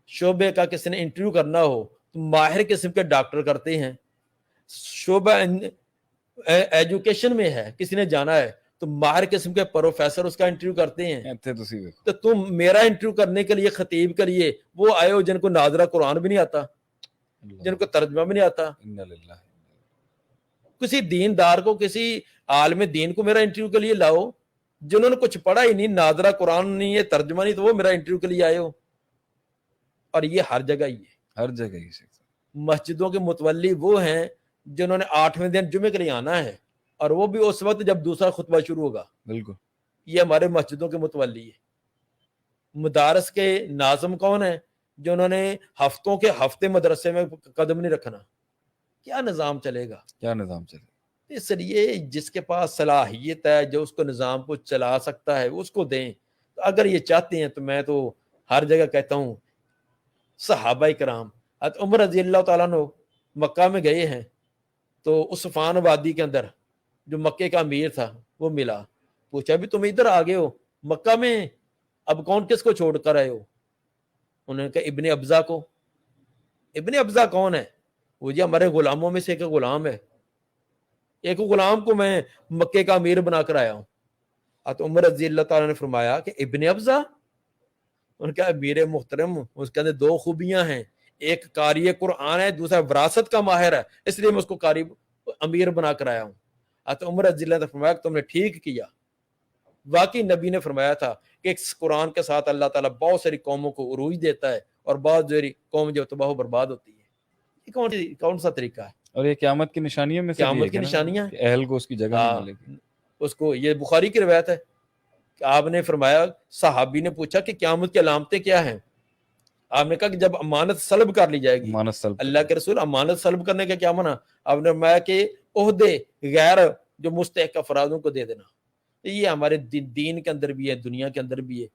شعبے کا کسی نے انٹرویو کرنا ہو تو ماہر قسم کے ڈاکٹر کرتے ہیں. شعبہ ایجوکیشن میں ہے، کسی نے جانا ہے تو ماہر قسم کے پروفیسر اس کا انٹرویو کرتے ہیں. ਇੱਥੇ ਤੁਸੀਂ ਵੇਖੋ. تو تم میرا انٹرویو کرنے کے لیے خطیب کے لیے وہ آئے ہو جن کو ناظرہ قرآن بھی نہیں آتا، جن کو ترجمہ بھی نہیں آتا. اِنَّا لِلَّهِ. کسی دیندار کو، کسی عالم دین کو میرا انٹرویو کے لیے لاؤ جنہوں نے کچھ پڑھا ہی نہیں، ناظرہ قرآن نہیں ہے، ترجمہ نہیں، تو وہ میرا انٹرویو کے لیے آئے ہو. اور یہ ہر جگہ ہی ہے. ہر جگہ ہی سے. مسجدوں کے متولی وہ ہیں جنہوں نے 8ویں دن جمعے کے لیے آنا ہے، اور وہ بھی اس وقت جب دوسرا خطبہ شروع ہوگا. بالکل. یہ ہمارے مسجدوں کے متولی ہے. مدارس کے ناظم کون ہیں؟ جنہوں نے ہفتوں کے ہفتے مدرسے میں قدم نہیں رکھنا. کیا نظام چلے گا؟ کیا نظام چلے. اس لیے جس کے پاس صلاحیت ہے، جو اس کو نظام کو چلا سکتا ہے، اس کو دیں. تو اگر یہ چاہتے ہیں تو میں تو ہر جگہ کہتا ہوں، صحابہ کرام، حضرت عمر رضی اللہ تعالیٰ عنہ مکہ میں گئے ہیں تو عثمان وادی کے اندر جو مکے کا امیر تھا وہ ملا. پوچھا بھی تم ادھر آ گئے ہو مکہ میں، اب کون کس کو چھوڑ کر آئے ہو؟ انہوں نے کہا ابن ابزا کو. ابن ابزا کون ہے؟ وہ جی ہمارے غلاموں میں سے ایک غلام ہے، ایک غلام کو میں مکے کا امیر بنا کر آیا ہوں. تو عمر رضی اللہ تعالیٰ نے فرمایا کہ ابن ابزا، ان کا امیر محترم، اس کے اندر 2 خوبیاں ہیں، ایک قاری قرآن ہے، دوسرا وراثت کا ماہر ہے، اس لیے میں اس کو قاری امیر بنا کر آیا ہوں. تو عمر رضی اللہ نے فرمایا کہ تم نے ٹھیک کیا. واقعی نبی نے فرمایا تھا کہ ایک قرآن کے ساتھ اللہ تعالیٰ بہت ساری قوموں کو عروج دیتا ہے، اور بہت ساری قوم جو تباہ و برباد ہوتی ہے. یہ کون سا طریقہ ہے؟ اور یہ قیامت کی نشانیوں میں سے بھی قیامت ایک کی ہے نا، نشانیاں کہ اہل کو اس کی جگہ نہیں ملے گی. اس کو، یہ بخاری کی روایت ہے کہ آپ نے فرمایا، صحابی نے پوچھا کہ قیامت کی علامتیں کیا ہیں؟ آپ نے کہا کہ جب امانت سلب کر لی جائے گی. مانس سلب. اللہ کے رسول، امانت سلب کرنے کا کیا منع؟ آپ نے فرمایا کہ عہدے غیر جو مستحق افرادوں کو دے دینا. یہ ہمارے دین کے اندر بھی ہے، دنیا کے اندر بھی ہے.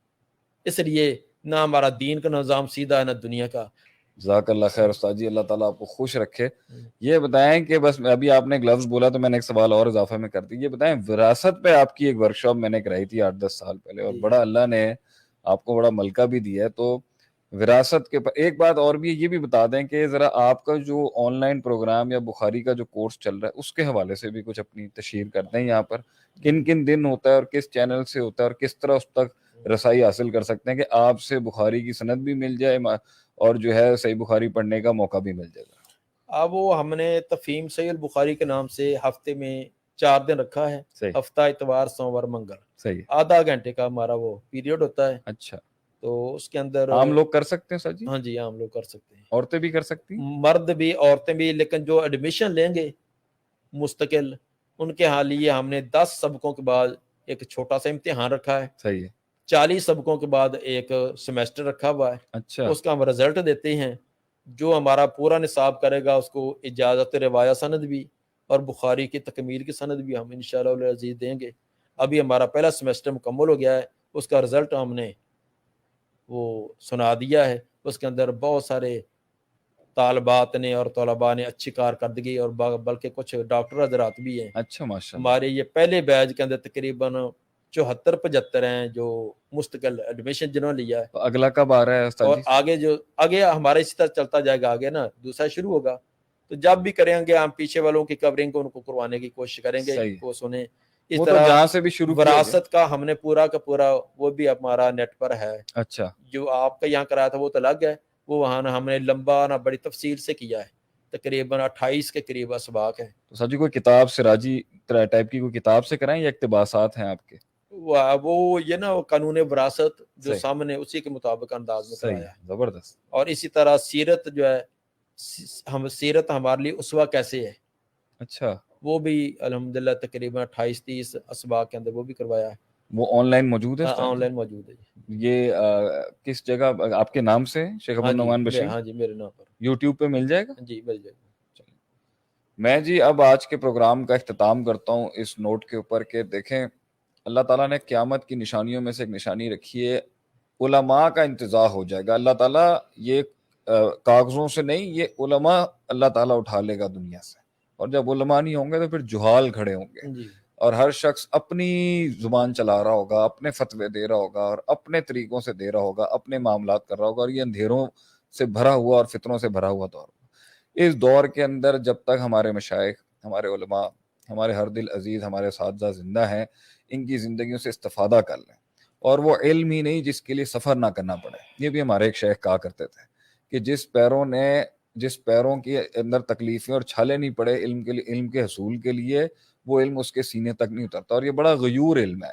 اس لیے نہ ہمارا دین کا نظام سیدھا ہے، نہ دنیا کا. جزاک اللہ خیر استاد جی، اللہ تعالیٰ آپ کو خوش رکھے. یہ بتائیں کہ بس ابھی آپ نے گلوز بولا تو میں نے ایک سوال اور اضافہ میں کر دی. یہ بتائیں وراثت پہ آپ کی ایک ورکشاپ میں نے کرائی تھی 8-10 سال پہلے، اور بڑا اللہ نے آپ کو بڑا ملکہ بھی دیا ہے. تو وراثت کے ایک بات اور بھی یہ بھی بتا دیں کہ ذرا آپ کا جو آن لائن پروگرام یا بخاری کا جو کورس چل رہا ہے اس کے حوالے سے بھی کچھ اپنی تشہیر کر دیں. یہاں پر کن کن دن ہوتا ہے اور کس چینل سے ہوتا ہے اور کس طرح اس تک رسائی حاصل کر سکتے ہیں کہ آپ سے بخاری کی سند بھی مل جائے اور جو ہے صحیح بخاری پڑھنے کا موقع بھی مل جائے گا. اب وہ ہم نے تفہیم صحیح البخاری کے نام سے ہفتے میں 4 دن رکھا ہے. صحیح. ہفتہ، اتوار، سوموار، منگل. صحیح. آدھا گھنٹے کا ہمارا وہ پیریڈ ہوتا ہے. اچھا. تو اس کے اندر عام لوگ کر سکتے ہیں سر جی؟ ہاں جی، عام لوگ کر سکتے ہیں، عورتیں بھی کر سکتی ہیں؟ مرد بھی، عورتیں بھی. لیکن جو ایڈمیشن لیں گے مستقل، ان کے حال لیے ہم نے 10 سبقوں کے بعد ایک چھوٹا سا امتحان رکھا ہے. صحیح ہے. 40 سبقوں کے بعد ایک سیمیسٹر رکھا ہوا ہے. اچھا. اس کا ہم رزلٹ دیتے ہیں. جو ہمارا پورا نصاب کرے گا اس کو اجازت روایہ سند بھی اور بخاری کی تکمیل کی سند بھی ہم انشاءاللہ العزیز دیں گے. ابھی ہمارا پہلا سیمیسٹر مکمل ہو گیا ہے، اس کا رزلٹ ہم نے وہ سنا دیا ہے. اس کے اندر بہت سارے طالبات نے اور طلباء نے اچھی کارکردگی، اور بلکہ کچھ ڈاکٹر حضرات بھی ہیں. اچھا ماشاء اللہ. ہمارے یہ پہلے بیچ کے اندر تقریباً 74-75 ہیں جو مستقل ایڈمیشن جنہوں نے لیا ہے. تو اگلا کب آ رہا ہے استاد اور جی؟ آگے ہمارا اسی طرح چلتا جائے گا. آگے نا دوسرا شروع ہوگا، تو جب بھی کریں گے ہم پیچھے والوں کی کورنگ کو ان کو کروانے کی کوشش کریں گے. صحیح. وہ سنیں. اس وہ تو طرح جہاں سے بھی شروع کیا گیا. وراثت کا ہم نے پورا کا پورا وہ بھی ہمارا نیٹ پر ہے. اچھا. جو آپ کا یہاں کرایا تھا وہ تو الگ ہے، وہ وہاں ہم نے لمبا نہ بڑی تفصیل سے کیا ہے. تقریباً 28 کے قریب اسباق ہیں. تو سر جی کوئی کتاب سراجی ٹائپ کی کوئی کتاب سے کرائیں یا اقتباسات ہیں آپ کے؟ وہ یہ نا قانون وراثت جو صحیح. سامنے اسی کے مطابق انداز میں صحیح کرایا ہے. زبردست. اور اسی طرح سیرت جو ہے ہم سیرت ہمارے لیے اسوہ کیسے ہے اچھا وہ بھی الحمدللہ تقریباً 28-30 اسباق کے اندر وہ بھی کروایا ہے. وہ آن لائن موجود ہے استاد آن جی؟ لائن موجود ہے جی. یہ کس جگہ آپ کے نام سے شیخ ہاں عبد جی النعمان بشیر ہاں جی میرے نام پر یوٹیوب پہ مل جائے گا؟ جی مل جائے گا. میں جی اب آج کے پروگرام کا اختتام کرتا ہوں اس نوٹ کے اوپر کہ دیکھیں اللہ تعالیٰ نے قیامت کی نشانیوں میں سے ایک نشانی رکھی ہے، علماء کا انتزاع ہو جائے گا. اللہ تعالیٰ یہ کاغذوں سے نہیں، یہ علماء اللہ تعالیٰ اٹھا لے گا دنیا سے، اور جب علماء نہیں ہوں گے تو پھر جہال کھڑے ہوں گے جی اور ہر شخص اپنی زبان چلا رہا ہوگا، اپنے فتوے دے رہا ہوگا اور اپنے طریقوں سے دے رہا ہوگا، اپنے معاملات کر رہا ہوگا، اور یہ اندھیروں سے بھرا ہوا اور فتنوں سے بھرا ہوا دور ہوگا. اس دور کے اندر جب تک ہمارے مشائخ، ہمارے علماء، ہمارے ہر دل عزیز، ہمارے اساتذہ زندہ ہیں، ان کی زندگیوں سے استفادہ کر لیں. اور وہ علم ہی نہیں جس کے لیے سفر نہ کرنا پڑے. یہ بھی ہمارے ایک شیخ کہا کرتے تھے کہ جس پیروں کے اندر تکلیفیں اور چھالے نہیں پڑے علم کے لیے، علم کے حصول کے لیے، وہ علم اس کے سینے تک نہیں اترتا. اور یہ بڑا غیور علم ہے،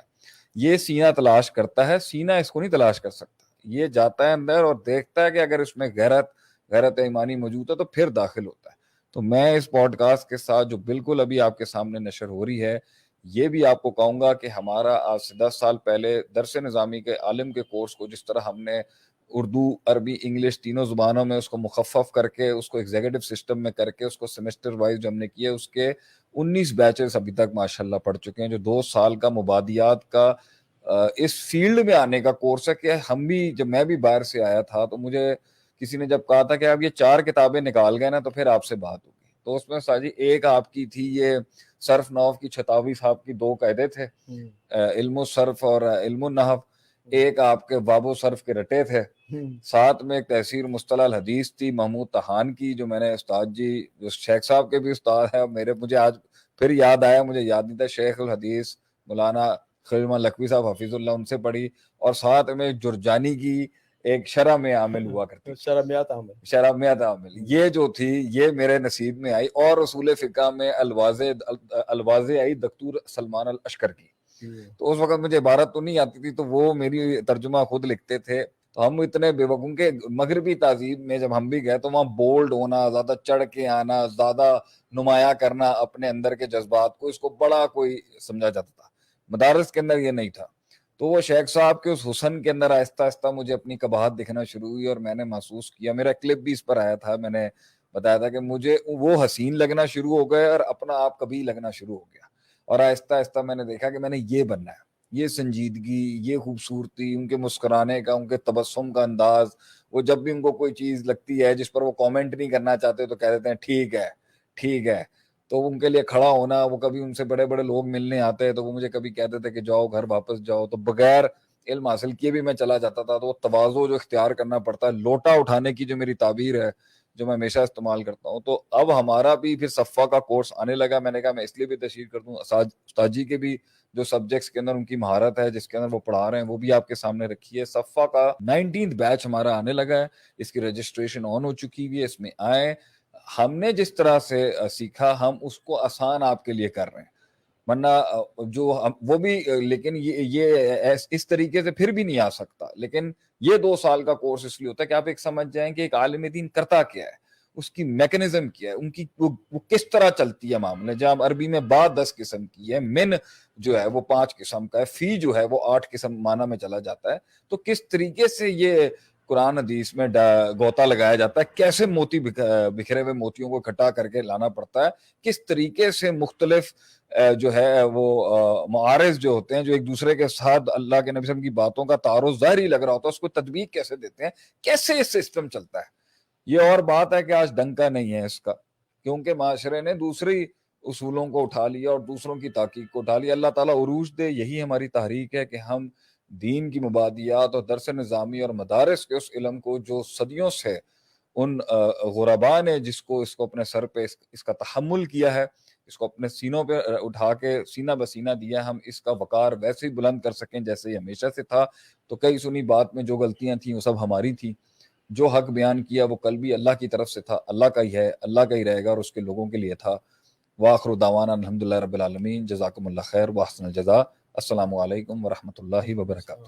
یہ سینہ تلاش کرتا ہے، سینہ اس کو نہیں تلاش کر سکتا. یہ جاتا ہے اندر اور دیکھتا ہے کہ اگر اس میں غیرت ایمانی موجود ہے تو پھر داخل ہوتا ہے. تو میں اس پوڈ کاسٹ کے ساتھ جو بالکل ابھی آپ کے سامنے نشر ہو رہی ہے، یہ بھی آپ کو کہوں گا کہ ہمارا آج سے 10 سال پہلے درس نظامی کے عالم کے کورس کو جس طرح ہم نے اردو، عربی، انگلش تینوں زبانوں میں اس کو مخفف کر کے، اس کو ایگزیکٹو سسٹم میں کر کے، اس کو سیمسٹر وائز جو ہم نے کیے، اس کے 19 بیچز ابھی تک ماشاءاللہ پڑھ چکے ہیں، جو 2 سال کا مبادیات کا اس فیلڈ میں آنے کا کورس ہے. کہ ہم بھی، جب میں بھی باہر سے آیا تھا تو مجھے کسی نے جب کہا تھا کہ آپ یہ 4 کتابیں نکال گئے نا تو پھر آپ سے بات ہوگی، تو اس میں ساجی ایک آپ کی تھی یہ صرف نحو کی چھتاوی صاحب کی 2 قاعدے تھے، علم الصرف اور علم النحو. ایک آپ کے باب و صرف کے رٹے تھے، ساتھ میں ایک تحسیر مصطلح الحدیث تھی محمود طحان کی، جو میں نے استاد جی، جو شیخ صاحب کے بھی استاد ہیں، مجھے آج پھر یاد آیا، مجھے یاد نہیں تھا، شیخ الحدیث مولانا خلیل لکھوی صاحب حفیظ اللہ، ان سے پڑھی. اور ساتھ میں جرجانی کی ایک شرح میں عامل ہوا کرتی، شرمیات عامل، یہ جو تھی یہ میرے نصیب میں آئی. اور اصول فقہ میں الواضح آئی دکتور سلمان الاشکر کی. تو اس وقت مجھے عبارت تو نہیں آتی تھی، تو وہ میری ترجمہ خود لکھتے تھے. تو ہم اتنے بے وقوف کے مغربی تہذیب میں جب ہم بھی گئے تو وہاں بولڈ ہونا، زیادہ چڑھ کے آنا، زیادہ نمایاں کرنا اپنے اندر کے جذبات کو، اس کو بڑا کوئی سمجھا جاتا تھا. مدارس کے اندر یہ نہیں تھا. تو وہ شیخ صاحب کے اس حسن کے اندر آہستہ آہستہ مجھے اپنی قباحت دکھنا شروع ہوئی، اور میں نے محسوس کیا، میرا کلپ بھی اس پر آیا تھا، میں نے بتایا تھا کہ مجھے وہ حسین لگنا شروع ہو گئے اور اپنا آپ کبھی لگنا شروع ہو گیا. اور آہستہ آہستہ میں نے دیکھا کہ میں نے یہ بننا ہے. یہ سنجیدگی، یہ خوبصورتی، ان کے مسکرانے کا، ان کے تبسم کا انداز، وہ جب بھی ان کو کوئی چیز لگتی ہے جس پر وہ کامنٹ نہیں کرنا چاہتے تو کہہ دیتے ہیں ٹھیک ہے ٹھیک ہے. تو ان کے لیے کھڑا ہونا، وہ کبھی ان سے بڑے بڑے لوگ ملنے آتے تو وہ مجھے کبھی کہتے تھے کہ جاؤ گھر واپس جاؤ، تو بغیر علم حاصل کیے بھی میں چلا جاتا تھا. تو وہ تواضع جو اختیار کرنا پڑتا ہے، لوٹا اٹھانے کی جو میری تعبیر ہے، جو میں ہمیشہ استعمال کرتا ہوں. تو اب ہمارا بھی پھر صفا کا کورس آنے لگا. میں نے کہا میں اس لیے بھی تشہیر کر دوں، استاد جی کے بھی جو سبجیکٹس کے اندر ان کی مہارت ہے، جس کے اندر وہ پڑھا رہے ہیں، وہ بھی آپ کے سامنے رکھی ہے. صفا کا 19 بیچ ہمارا آنے لگا ہے، اس کی رجسٹریشن آن ہو چکی ہوئی ہے. اس میں آئیں، ہم نے جس طرح سے سیکھا ہم اس کو آسان آپ کے لیے کر رہے ہیں، ورنہ جو وہ بھی، لیکن یہ اس طریقے سے پھر بھی نہیں آ سکتا. لیکن یہ 2 سال کا کورس اس لیے ہوتا ہے کہ آپ ایک سمجھ جائیں کہ ایک عالم دین کرتا کیا ہے، اس کی میکنزم کیا ہے، ان کی وہ کس طرح چلتی ہے معاملے. جب عربی میں با 10 قسم کی ہے، من جو ہے وہ 5 قسم کا ہے، فی جو ہے وہ 8 قسم معنی میں چلا جاتا ہے. تو کس طریقے سے یہ قرآن حدیث میں گوتا لگایا جاتا ہے، کیسے موتی بکھرے ہوئے موتیوں کو اکٹھا کر کے لانا پڑتا ہے، کس طریقے سے مختلف جو ہے وہ معارض جو ہوتے ہیں، جو ایک دوسرے کے ساتھ اللہ کے نبی صلی اللہ علیہ وسلم کی باتوں کا تعارض ظاہری لگ رہا ہوتا ہے، اس کو تطبیق کیسے دیتے ہیں، کیسے یہ سسٹم چلتا ہے. یہ اور بات ہے کہ آج ڈنکا نہیں ہے اس کا، کیونکہ معاشرے نے دوسری اصولوں کو اٹھا لیا اور دوسروں کی تحقیق کو اٹھا لیا. اللہ تعالیٰ عروج دے، یہی ہماری تحریک ہے کہ ہم دین کی مبادیات اور درس نظامی اور مدارس کے اس علم کو جو صدیوں سے ان غرباء نے اس کو اپنے سر پہ اس کا تحمل کیا ہے، اس کو اپنے سینوں پہ اٹھا کے سینہ بسینہ دیا، ہم اس کا وقار ویسے ہی بلند کر سکیں جیسے یہ ہمیشہ سے تھا. تو کئی سنی بات میں جو غلطیاں تھیں وہ سب ہماری تھیں. جو حق بیان کیا وہ کل بھی اللہ کی طرف سے تھا، اللہ کا ہی ہے، اللہ کا ہی رہے گا اور اس کے لوگوں کے لیے تھا۔ وآخر دعوانا الحمدللہ رب العالمین، جزاکم اللہ خیر واحسن الجزاء، السلام علیکم ورحمۃ اللہ وبرکاتہ۔